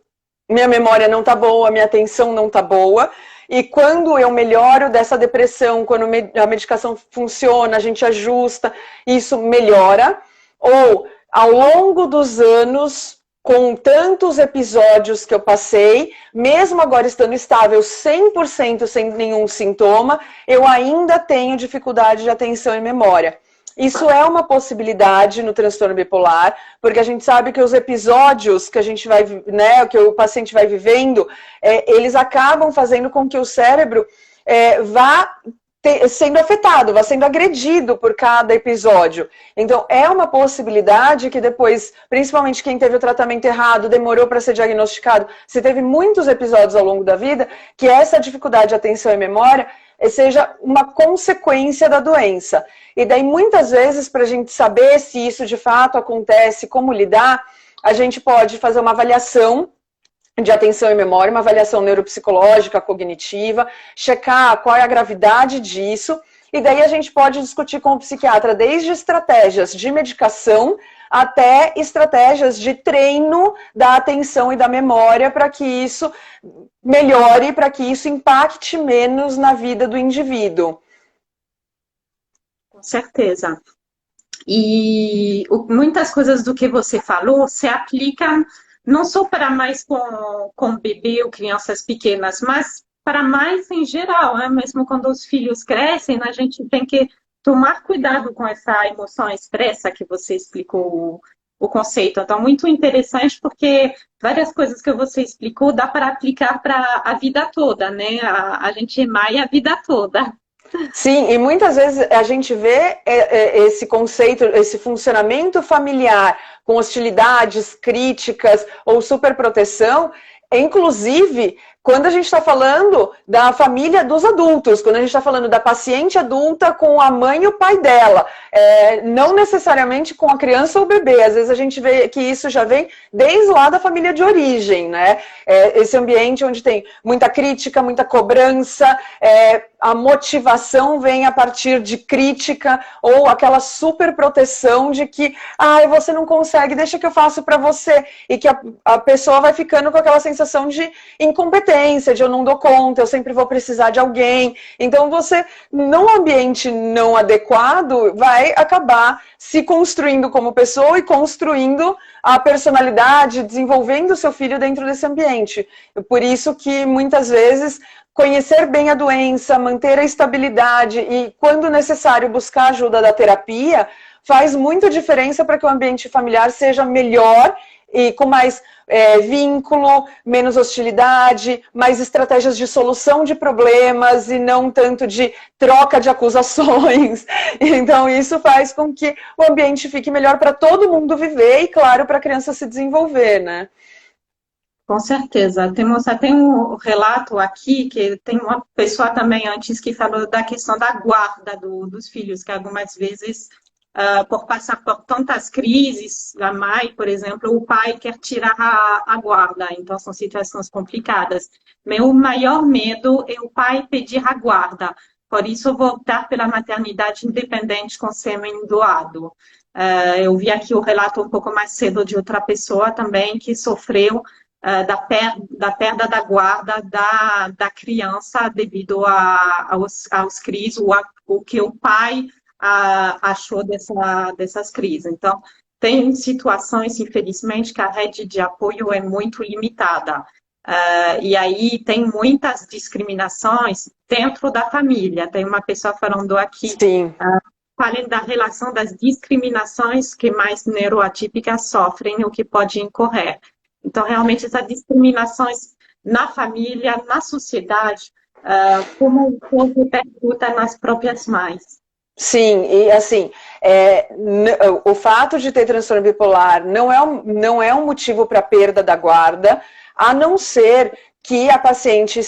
minha memória não está boa, minha atenção não está boa. E quando eu melhoro dessa depressão, quando a medicação funciona, a gente ajusta, isso melhora. Ou, ao longo dos anos, com tantos episódios que eu passei, mesmo agora estando estável 100% sem nenhum sintoma, eu ainda tenho dificuldade de atenção e memória. Isso é uma possibilidade no transtorno bipolar, porque a gente sabe que os episódios que a gente vai, né, que o paciente vai vivendo, eles acabam fazendo com que o cérebro vá sendo afetado, vá sendo agredido por cada episódio. Então, é uma possibilidade que depois, principalmente quem teve o tratamento errado, demorou para ser diagnosticado, se teve muitos episódios ao longo da vida, que essa dificuldade de atenção e memória seja uma consequência da doença. E daí, muitas vezes, para a gente saber se isso de fato acontece, como lidar, a gente pode fazer uma avaliação de atenção e memória, uma avaliação neuropsicológica, cognitiva, checar qual é a gravidade disso, e daí a gente pode discutir com o psiquiatra desde estratégias de medicação até estratégias de treino da atenção e da memória para que isso melhore, para que isso impacte menos na vida do indivíduo. Com certeza. E muitas coisas do que você falou se aplicam não só para mais com bebê ou crianças pequenas, mas para mais em geral, né? Mesmo quando os filhos crescem, a gente tem que tomar cuidado com essa emoção expressa que você explicou o conceito. Então, muito interessante, porque várias coisas que você explicou dá para aplicar para a vida toda, né? A gente emaia a vida toda. Sim, e muitas vezes a gente vê esse conceito, esse funcionamento familiar com hostilidades, críticas ou superproteção, inclusive quando a gente está falando da família dos adultos, quando a gente está falando da paciente adulta com a mãe e o pai dela, não necessariamente com a criança ou o bebê, às vezes a gente vê que isso já vem desde lá da família de origem, né? Esse ambiente onde tem muita crítica, muita cobrança, a motivação vem a partir de crítica ou aquela super proteção de que você não consegue, deixa que eu faço para você, e que a pessoa vai ficando com aquela sensação de incompetência, de eu não dou conta, eu sempre vou precisar de alguém. Então você, num ambiente não adequado, vai acabar se construindo como pessoa e construindo a personalidade, desenvolvendo o seu filho dentro desse ambiente. Por isso que muitas vezes conhecer bem a doença, manter a estabilidade e, quando necessário, buscar ajuda da terapia, faz muita diferença para que o ambiente familiar seja melhor e com mais vínculo, menos hostilidade, mais estratégias de solução de problemas e não tanto de troca de acusações. Então isso faz com que o ambiente fique melhor para todo mundo viver e, claro, para a criança se desenvolver, né? Com certeza. Temos até um relato aqui, que tem uma pessoa também antes que falou da questão da guarda dos filhos, que algumas vezes, por passar por tantas crises, a mãe, por exemplo, o pai quer tirar a guarda, então são situações complicadas. Meu maior medo é o pai pedir a guarda, por isso voltar pela maternidade independente com sêmen doado. Eu vi aqui o relato um pouco mais cedo de outra pessoa também que sofreu da perda da guarda da criança devido aos crises, o que o pai achou dessas crises. Então, tem situações, infelizmente, que a rede de apoio é muito limitada. E aí tem muitas discriminações dentro da família. Tem uma pessoa falando aqui, falando da relação das discriminações que mais neuroatípicas sofrem, o que pode incorrer. Então, realmente, essas discriminações na família, na sociedade, como repercuta nas próprias mães. Sim, e assim, o fato de ter transtorno bipolar não é um motivo para perda da guarda, a não ser que a paciente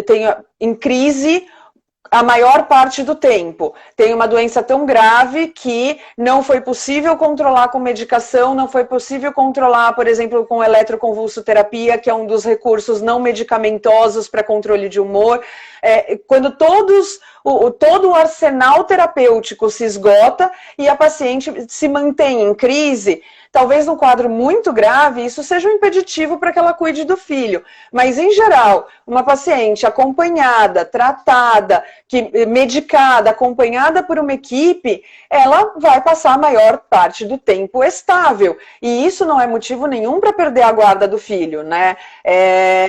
tenha em crise a maior parte do tempo. Tem uma doença tão grave que não foi possível controlar com medicação, não foi possível controlar, por exemplo, com eletroconvulsoterapia, que é um dos recursos não medicamentosos para controle de humor. Quando todo o arsenal terapêutico se esgota e a paciente se mantém em crise, talvez num quadro muito grave, isso seja um impeditivo para que ela cuide do filho. Mas, em geral, uma paciente acompanhada, tratada, medicada, acompanhada por uma equipe, ela vai passar a maior parte do tempo estável. E isso não é motivo nenhum para perder a guarda do filho, né?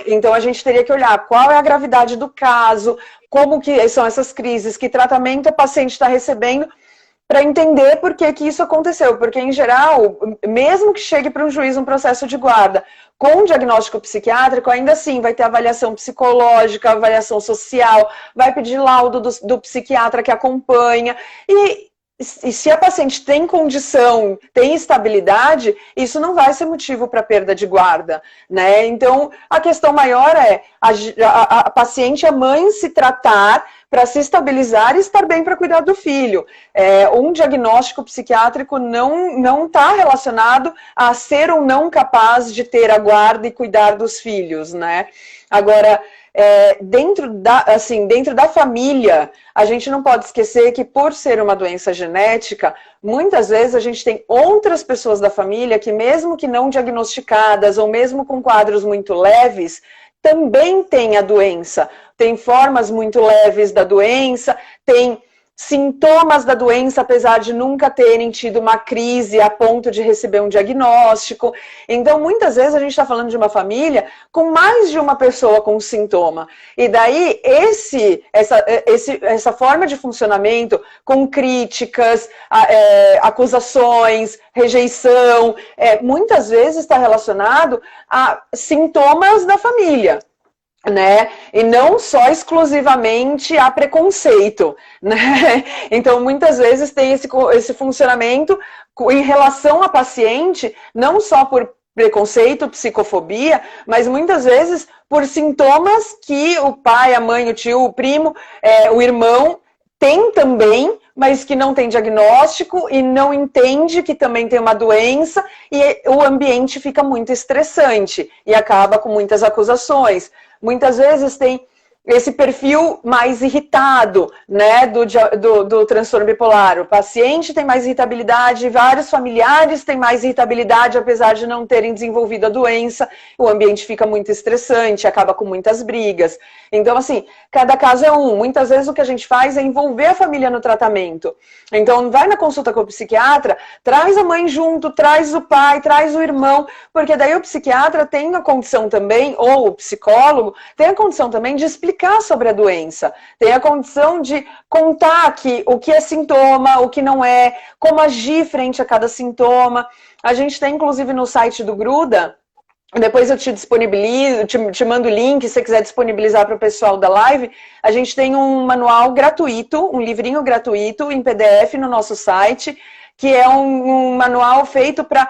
Então, a gente teria que olhar qual é a gravidade do caso, como que são essas crises, que tratamento a paciente está recebendo, para entender por que isso aconteceu. Porque, em geral, mesmo que chegue para um juiz um processo de guarda com um diagnóstico psiquiátrico, ainda assim vai ter avaliação psicológica, avaliação social, vai pedir laudo do psiquiatra que acompanha. E se a paciente tem condição, tem estabilidade, isso não vai ser motivo para perda de guarda, né? Então, a questão maior é a paciente, a mãe, se tratar para se estabilizar e estar bem para cuidar do filho. Um diagnóstico psiquiátrico não está relacionado a ser ou não capaz de ter a guarda e cuidar dos filhos, né? Agora, dentro da família, a gente não pode esquecer que, por ser uma doença genética, muitas vezes a gente tem outras pessoas da família que, mesmo que não diagnosticadas ou mesmo com quadros muito leves, também tem a doença, tem formas muito leves da doença, tem sintomas da doença, apesar de nunca terem tido uma crise a ponto de receber um diagnóstico. Então, muitas vezes a gente está falando de uma família com mais de uma pessoa com sintoma. E daí, essa forma de funcionamento, com críticas, acusações, rejeição, muitas vezes está relacionado a sintomas da família, né? E não só exclusivamente a preconceito, né? Então, muitas vezes tem esse funcionamento em relação à paciente, não só por preconceito, psicofobia, mas muitas vezes por sintomas que o pai, a mãe, o tio, o primo, o irmão tem também, mas que não tem diagnóstico e não entende que também tem uma doença, e o ambiente fica muito estressante e acaba com muitas acusações. Muitas vezes tem esse perfil mais irritado, né, do transtorno bipolar. O paciente tem mais irritabilidade, vários familiares têm mais irritabilidade, apesar de não terem desenvolvido a doença, o ambiente fica muito estressante, acaba com muitas brigas. Então, assim, cada caso é um. Muitas vezes o que a gente faz é envolver a família no tratamento. Então, vai na consulta com o psiquiatra, traz a mãe junto, traz o pai, traz o irmão, porque daí o psiquiatra tem a condição também, ou o psicólogo, tem a condição também de explicar sobre a doença, tem a condição de contar o que é sintoma, o que não é, como agir frente a cada sintoma. A gente tem, inclusive, no site do Gruda, depois eu te disponibilizo, te mando o link, se você quiser disponibilizar para o pessoal da live, a gente tem um manual gratuito, um livrinho gratuito em PDF no nosso site, que é um manual feito para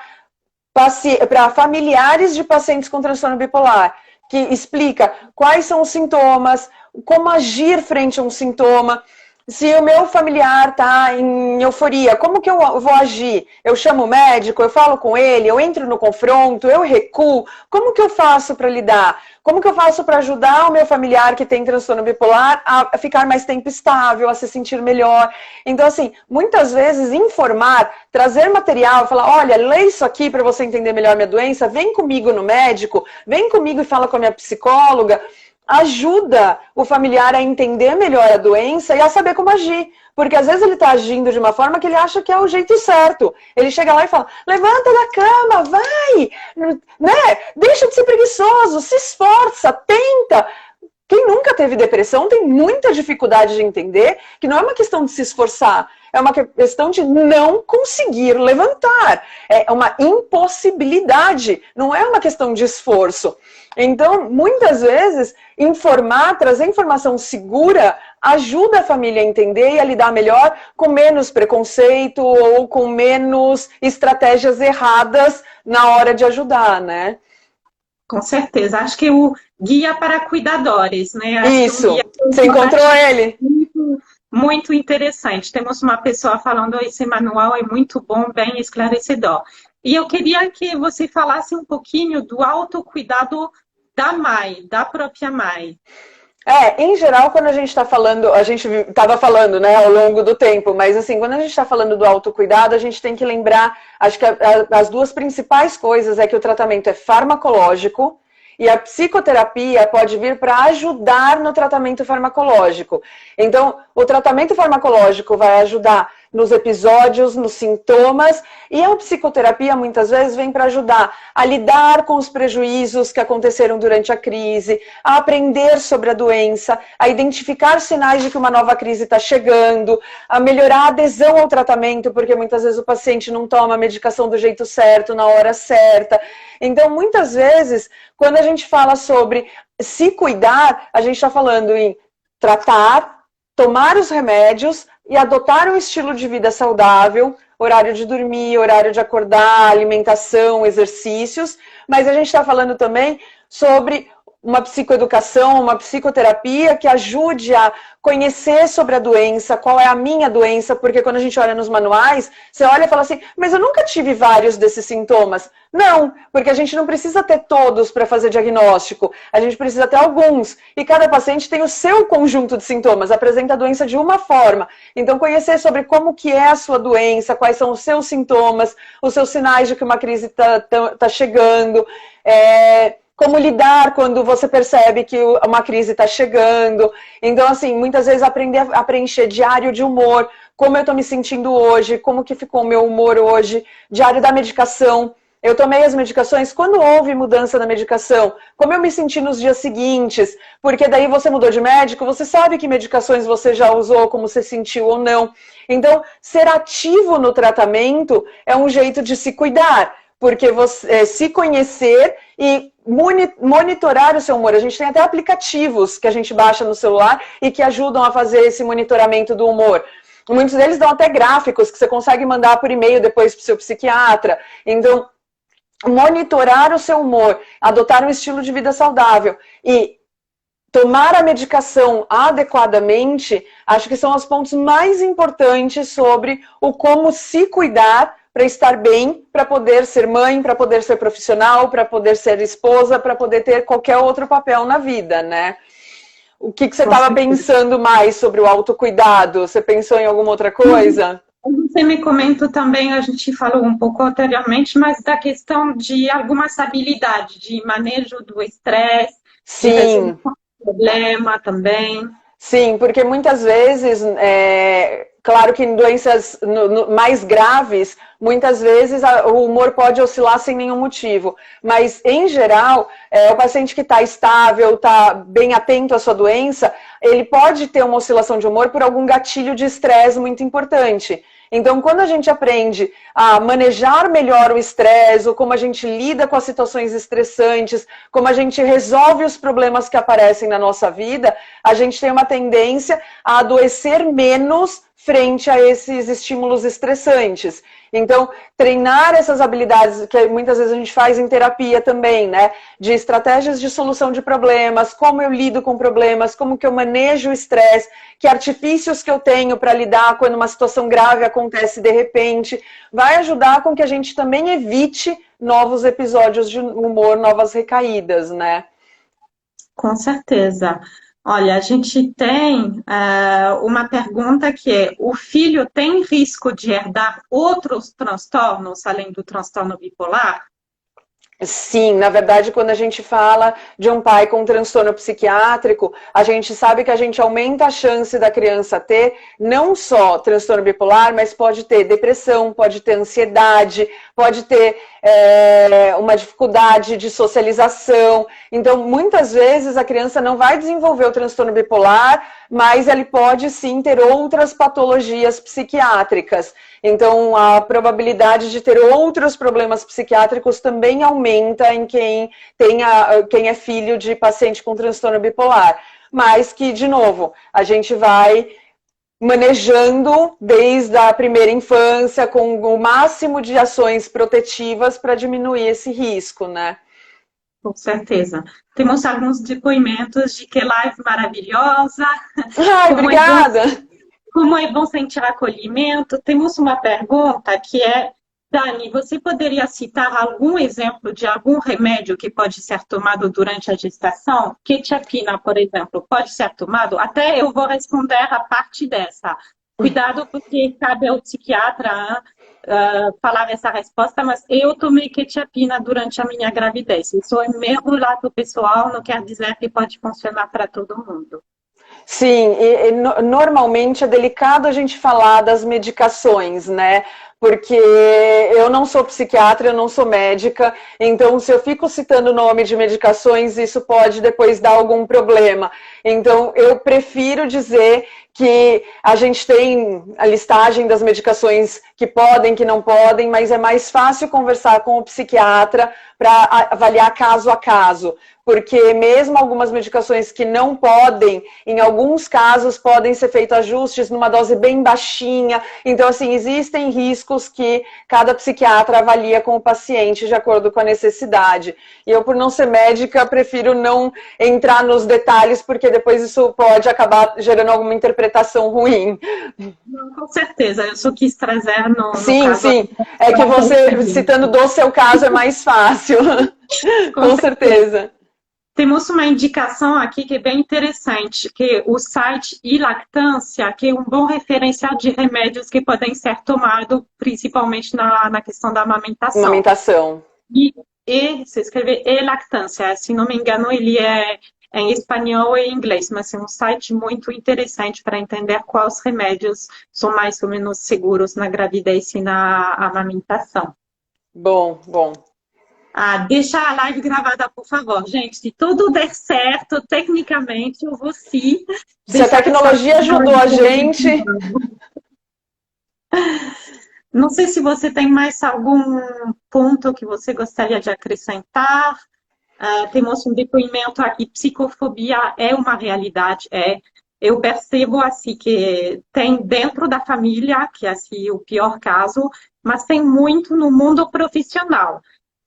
familiares de pacientes com transtorno bipolar, que explica quais são os sintomas, como agir frente a um sintoma. Se o meu familiar está em euforia, como que eu vou agir? Eu chamo o médico, eu falo com ele, eu entro no confronto, eu recuo. Como que eu faço para lidar? Como que eu faço para ajudar o meu familiar que tem transtorno bipolar a ficar mais tempo estável, a se sentir melhor? Então, assim, muitas vezes informar, trazer material, falar, olha, lê isso aqui para você entender melhor minha doença, vem comigo no médico, vem comigo e fala com a minha psicóloga, ajuda o familiar a entender melhor a doença e a saber como agir. Porque às vezes ele está agindo de uma forma que ele acha que é o jeito certo. Ele chega lá e fala, levanta da cama, vai, né? Deixa de ser preguiçoso, se esforça, tenta. Quem nunca teve depressão tem muita dificuldade de entender que não é uma questão de se esforçar, é uma questão de não conseguir levantar. É uma impossibilidade, não é uma questão de esforço. Então, muitas vezes, informar, trazer informação segura ajuda a família a entender e a lidar melhor com menos preconceito ou com menos estratégias erradas na hora de ajudar, né? Com certeza. Acho que o guia para cuidadores, né? Acho isso, você encontrou ele? Muito interessante. Temos uma pessoa falando, esse manual é muito bom, bem esclarecedor. E eu queria que você falasse um pouquinho do autocuidado da mãe, da própria mãe. Em geral, quando a gente está falando, a gente estava falando, né, ao longo do tempo, mas assim, quando a gente está falando do autocuidado, a gente tem que lembrar, acho que as duas principais coisas é que o tratamento é farmacológico e a psicoterapia pode vir para ajudar no tratamento farmacológico. Então, o tratamento farmacológico vai ajudar nos episódios, nos sintomas, e a psicoterapia muitas vezes vem para ajudar a lidar com os prejuízos que aconteceram durante a crise, a aprender sobre a doença, a identificar sinais de que uma nova crise está chegando, a melhorar a adesão ao tratamento, porque muitas vezes o paciente não toma a medicação do jeito certo, na hora certa. Então, muitas vezes, quando a gente fala sobre se cuidar, a gente está falando em tratar, tomar os remédios e adotar um estilo de vida saudável, horário de dormir, horário de acordar, alimentação, exercícios, mas a gente está falando também sobre uma psicoeducação, uma psicoterapia que ajude a conhecer sobre a doença, qual é a minha doença, porque quando a gente olha nos manuais, você olha e fala assim, mas eu nunca tive vários desses sintomas. Não, porque a gente não precisa ter todos para fazer diagnóstico, a gente precisa ter alguns, e cada paciente tem o seu conjunto de sintomas, apresenta a doença de uma forma. Então, conhecer sobre como que é a sua doença, quais são os seus sintomas, os seus sinais de que uma crise tá chegando, como lidar quando você percebe que uma crise está chegando. Então, assim, muitas vezes aprender a preencher diário de humor, como eu estou me sentindo hoje, como que ficou o meu humor hoje, diário da medicação. Eu tomei as medicações, quando houve mudança na medicação, como eu me senti nos dias seguintes, porque daí você mudou de médico, você sabe que medicações você já usou, como você sentiu ou não. Então, ser ativo no tratamento é um jeito de se cuidar, porque você se conhecer e monitorar o seu humor. A gente tem até aplicativos que a gente baixa no celular e que ajudam a fazer esse monitoramento do humor. Muitos deles dão até gráficos que você consegue mandar por e-mail depois para o seu psiquiatra. Então, monitorar o seu humor, adotar um estilo de vida saudável e tomar a medicação adequadamente, acho que são os pontos mais importantes sobre o como se cuidar para estar bem, para poder ser mãe, para poder ser profissional, para poder ser esposa, para poder ter qualquer outro papel na vida, né? o que você estava pensando mais sobre o autocuidado? Você pensou em alguma outra coisa? Você me comentou também, a gente falou um pouco anteriormente, mas da questão de algumas habilidades de manejo do estresse, de Sim. resolução do problema também. Sim, porque muitas vezes, claro que em doenças mais graves, muitas vezes o humor pode oscilar sem nenhum motivo, mas em geral, o paciente que está estável, está bem atento à sua doença, ele pode ter uma oscilação de humor por algum gatilho de estresse muito importante. Então, quando a gente aprende a manejar melhor o estresse, ou como a gente lida com as situações estressantes, como a gente resolve os problemas que aparecem na nossa vida, a gente tem uma tendência a adoecer menos frente a esses estímulos estressantes. Então, treinar essas habilidades, que muitas vezes a gente faz em terapia também, né? De estratégias de solução de problemas, como eu lido com problemas, como que eu manejo o estresse, que artifícios que eu tenho para lidar quando uma situação grave acontece de repente, vai ajudar com que a gente também evite novos episódios de humor, novas recaídas, né? Com certeza. Olha, a gente tem uma pergunta que é: o filho tem risco de herdar outros transtornos além do transtorno bipolar? Sim, na verdade, quando a gente fala de um pai com transtorno psiquiátrico, a gente sabe que a gente aumenta a chance da criança ter não só transtorno bipolar, mas pode ter depressão, pode ter ansiedade, pode ter uma dificuldade de socialização. Então, muitas vezes a criança não vai desenvolver o transtorno bipolar, mas ele pode sim ter outras patologias psiquiátricas. Então, a probabilidade de ter outros problemas psiquiátricos também aumenta em quem é filho de paciente com transtorno bipolar. Mas que, de novo, a gente vai manejando desde a primeira infância com o máximo de ações protetivas para diminuir esse risco, né? Com certeza. Temos alguns depoimentos de que live maravilhosa. Ai, obrigada! Como é bom sentir acolhimento. Temos uma pergunta que é: Dani, você poderia citar algum exemplo de algum remédio que pode ser tomado durante a gestação? Quetiapina, por exemplo, pode ser tomado? Até eu vou responder a parte dessa. Cuidado, porque cabe ao psiquiatra falar essa resposta, mas eu tomei quetiapina durante a minha gravidez. Isso é meu relato pessoal, não quer dizer que pode funcionar para todo mundo. Sim, normalmente é delicado a gente falar das medicações, né? Porque eu não sou psiquiatra, eu não sou médica, então se eu fico citando o nome de medicações, isso pode depois dar algum problema. Então eu prefiro dizer que a gente tem a listagem das medicações que podem, que não podem, mas é mais fácil conversar com o psiquiatra para avaliar caso a caso. Porque mesmo algumas medicações que não podem, em alguns casos podem ser feitos ajustes numa dose bem baixinha. Então, assim, existem riscos que cada psiquiatra avalia com o paciente de acordo com a necessidade. E eu, por não ser médica, prefiro não entrar nos detalhes, porque depois isso pode acabar gerando alguma interpretação ruim. Com certeza, eu só quis trazer no sim, caso... Sim, é que você, citando do seu caso, é mais fácil. Com certeza. Temos uma indicação aqui que é bem interessante, que é o site ilactância, que é um bom referencial de remédios que podem ser tomados, principalmente na questão da amamentação. Amamentação. E se escreve e-lactância, se não me engano, ele é em espanhol e inglês, mas é um site muito interessante para entender quais remédios são mais ou menos seguros na gravidez e na amamentação. Bom. Deixa a live gravada, por favor, gente. Se tudo der certo, tecnicamente, eu vou sim. Se a tecnologia ajudou a gente. Não sei se você tem mais algum ponto que você gostaria de acrescentar. Temos um depoimento aqui: psicofobia é uma realidade. Eu percebo assim que tem dentro da família, que é assim o pior caso, mas tem muito no mundo profissional.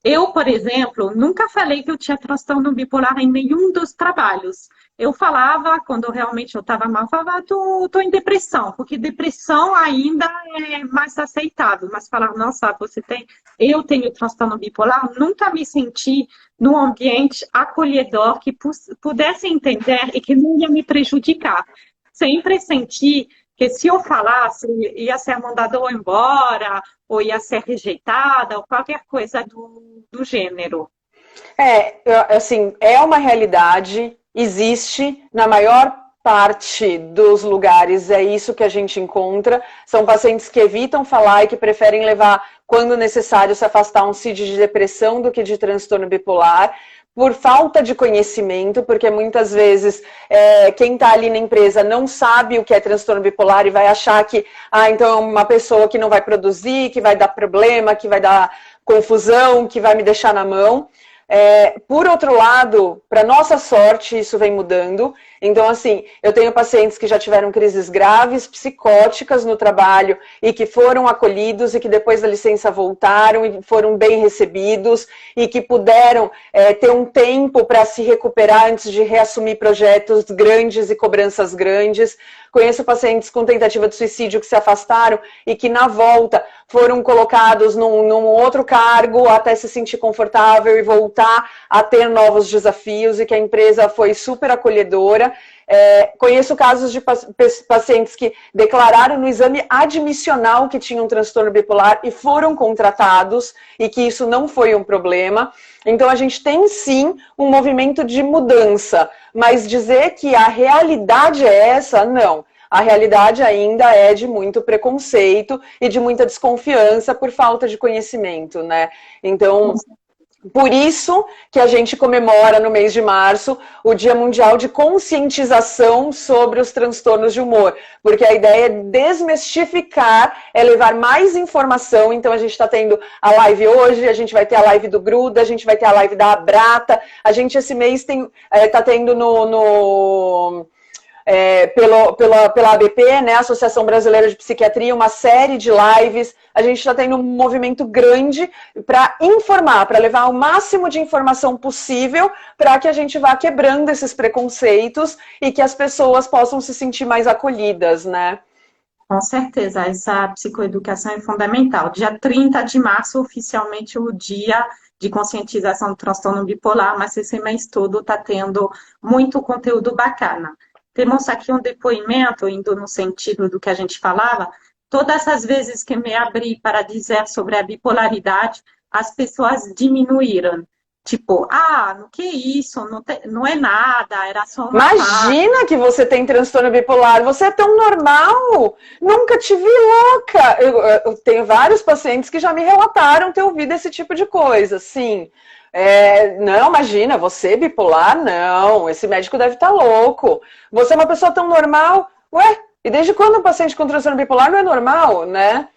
Eu, por exemplo, nunca falei que eu tinha transtorno bipolar em nenhum dos trabalhos. Eu falava, quando realmente eu estava mal, eu falava, tô em depressão, porque depressão ainda é mais aceitável. Mas falar, nossa, você tem, eu tenho transtorno bipolar, nunca me senti num ambiente acolhedor que pudesse entender e que não ia me prejudicar. Sempre senti que se eu falasse, ia ser mandada ou embora, ou ia ser rejeitada, ou qualquer coisa do gênero. Assim, é uma realidade, existe na maior parte dos lugares, é isso que a gente encontra. São pacientes que evitam falar e que preferem levar, quando necessário, se afastar um CID de depressão do que de transtorno bipolar, por falta de conhecimento, porque muitas vezes quem está ali na empresa não sabe o que é transtorno bipolar e vai achar que, então é uma pessoa que não vai produzir, que vai dar problema, que vai dar confusão, que vai me deixar na mão. Por outro lado, para nossa sorte, isso vem mudando. Então, assim, eu tenho pacientes que já tiveram crises graves, psicóticas no trabalho e que foram acolhidos e que depois da licença voltaram e foram bem recebidos e que puderam ter um tempo para se recuperar antes de reassumir projetos grandes e cobranças grandes. Conheço pacientes com tentativa de suicídio que se afastaram e que na volta foram colocados num outro cargo até se sentir confortável e voltar a ter novos desafios e que a empresa foi super acolhedora. Conheço casos de pacientes que declararam no exame admissional que tinham um transtorno bipolar e foram contratados e que isso não foi um problema. Então a gente tem sim um movimento de mudança, mas dizer que a realidade é essa, não. A realidade ainda é de muito preconceito e de muita desconfiança por falta de conhecimento, né? Então, por isso que a gente comemora no mês de março o Dia Mundial de Conscientização sobre os transtornos de humor, porque a ideia é desmistificar, é levar mais informação. Então a gente está tendo a live hoje, a gente vai ter a live do Gruda, a gente vai ter a live da Abrata, a gente esse mês está tendo pela ABP, né, Associação Brasileira de Psiquiatria, uma série de lives. A gente está tendo um movimento grande para informar, para levar o máximo de informação possível para que a gente vá quebrando esses preconceitos e que as pessoas possam se sentir mais acolhidas, né? Com certeza, essa psicoeducação é fundamental. Dia 30 de março, oficialmente, o dia de conscientização do transtorno bipolar, mas esse mês todo está tendo muito conteúdo bacana. Temos aqui um depoimento, indo no sentido do que a gente falava, todas as vezes que me abri para dizer sobre a bipolaridade, as pessoas diminuíram. Tipo, no que isso? Não é nada, era só uma Imagina que você tem transtorno bipolar, você é tão normal, nunca te vi louca. Eu tenho vários pacientes que já me relataram ter ouvido esse tipo de coisa, sim. Não, imagina, você é bipolar? Não, esse médico deve estar louco. Você é uma pessoa tão normal? Ué, e desde quando um paciente com transtorno bipolar não é normal, né?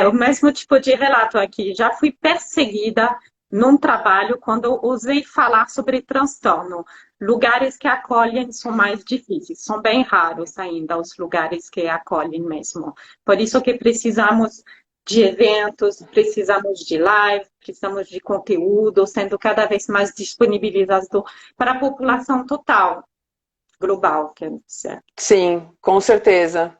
O mesmo tipo de relato aqui. Já fui perseguida num trabalho quando eu ousei falar sobre transtorno. Lugares que acolhem são mais difíceis, são bem raros ainda os lugares que acolhem mesmo. Por isso que precisamos de eventos, precisamos de live, precisamos de conteúdo, sendo cada vez mais disponibilizado para a população total, global, quer dizer. Sim, com certeza.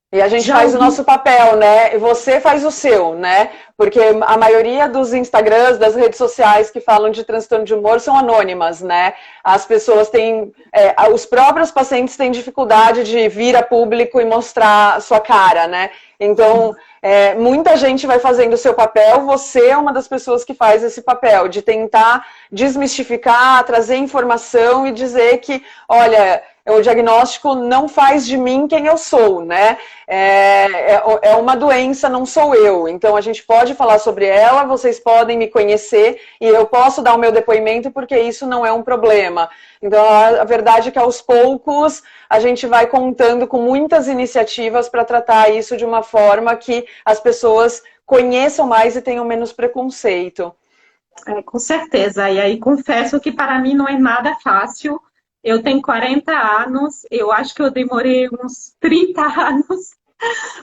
E a gente faz o nosso papel, né? E você faz o seu, né? Porque a maioria dos Instagrams, das redes sociais que falam de transtorno de humor são anônimas, né? As pessoas têm... os próprios pacientes têm dificuldade de vir a público e mostrar a sua cara, né? Então, muita gente vai fazendo o seu papel, você é uma das pessoas que faz esse papel, de tentar desmistificar, trazer informação e dizer que, olha... O diagnóstico não faz de mim quem eu sou, né? É uma doença, não sou eu. Então, a gente pode falar sobre ela, vocês podem me conhecer e eu posso dar o meu depoimento porque isso não é um problema. Então, a verdade é que aos poucos a gente vai contando com muitas iniciativas para tratar isso de uma forma que as pessoas conheçam mais e tenham menos preconceito. Com certeza. E aí, confesso que para mim não é nada fácil. Eu tenho 40 anos, eu acho que eu demorei uns 30 anos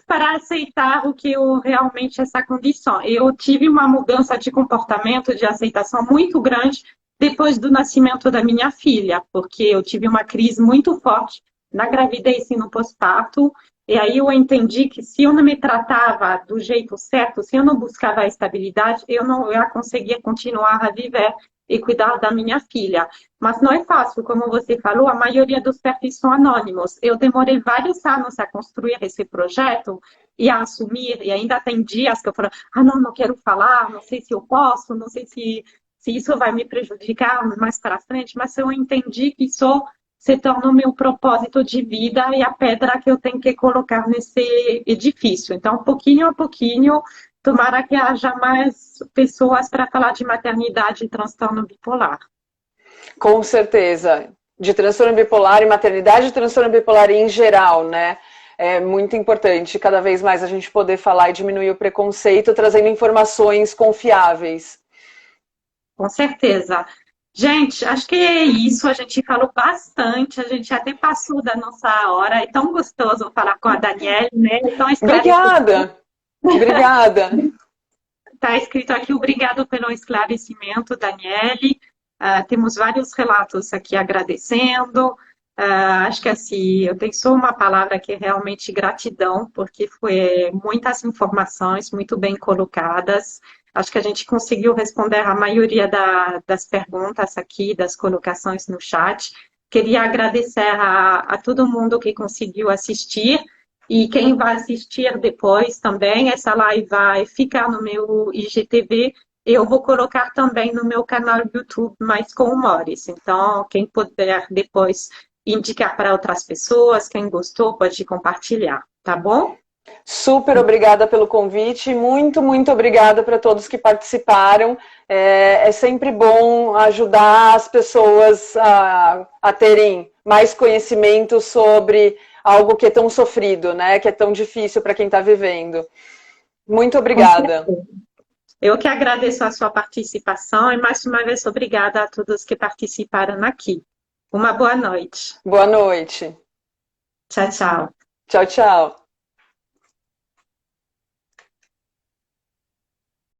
para aceitar o que eu realmente essa condição. Eu tive uma mudança de comportamento, de aceitação muito grande depois do nascimento da minha filha, porque eu tive uma crise muito forte na gravidez e no pós-parto, e aí eu entendi que se eu não me tratava do jeito certo, se eu não buscava a estabilidade, eu não ia conseguir continuar a viver e cuidar da minha filha. Mas não é fácil, como você falou, a maioria dos perfis são anônimos. Eu demorei vários anos a construir esse projeto e a assumir, e ainda tem dias que eu falo, não, não quero falar, não sei se eu posso, não sei se isso vai me prejudicar mais para frente, mas eu entendi que isso se torna o meu propósito de vida e a pedra que eu tenho que colocar nesse edifício. Então, pouquinho a pouquinho, tomara que haja mais pessoas para falar de maternidade e transtorno bipolar. Com certeza. De transtorno bipolar e maternidade, de transtorno bipolar em geral, né? É muito importante cada vez mais a gente poder falar e diminuir o preconceito, trazendo informações confiáveis. Com certeza. Gente, acho que é isso. A gente falou bastante, a gente até passou da nossa hora. É tão gostoso falar com a Daniele, né? Tão Obrigada! Obrigada! Está escrito aqui, obrigado pelo esclarecimento, Daniele. Temos vários relatos aqui agradecendo. Acho que assim, eu tenho só uma palavra que é realmente gratidão, porque foi muitas informações muito bem colocadas. Acho que a gente conseguiu responder a maioria das perguntas aqui, das colocações no chat. Queria agradecer a todo mundo que conseguiu assistir e quem vai assistir depois também. Essa live vai ficar no meu IGTV. Eu vou colocar também no meu canal YouTube, mas com humores. Então, quem puder depois indicar para outras pessoas, quem gostou pode compartilhar, tá bom? Super obrigada pelo convite, muito, muito obrigada para todos que participaram. É sempre bom ajudar as pessoas a terem mais conhecimento sobre algo que é tão sofrido, né? Que é tão difícil para quem está vivendo. Muito obrigada. Eu que agradeço a sua participação e mais uma vez obrigada a todos que participaram aqui. Uma boa noite. Boa noite. Tchau, tchau. Tchau, tchau.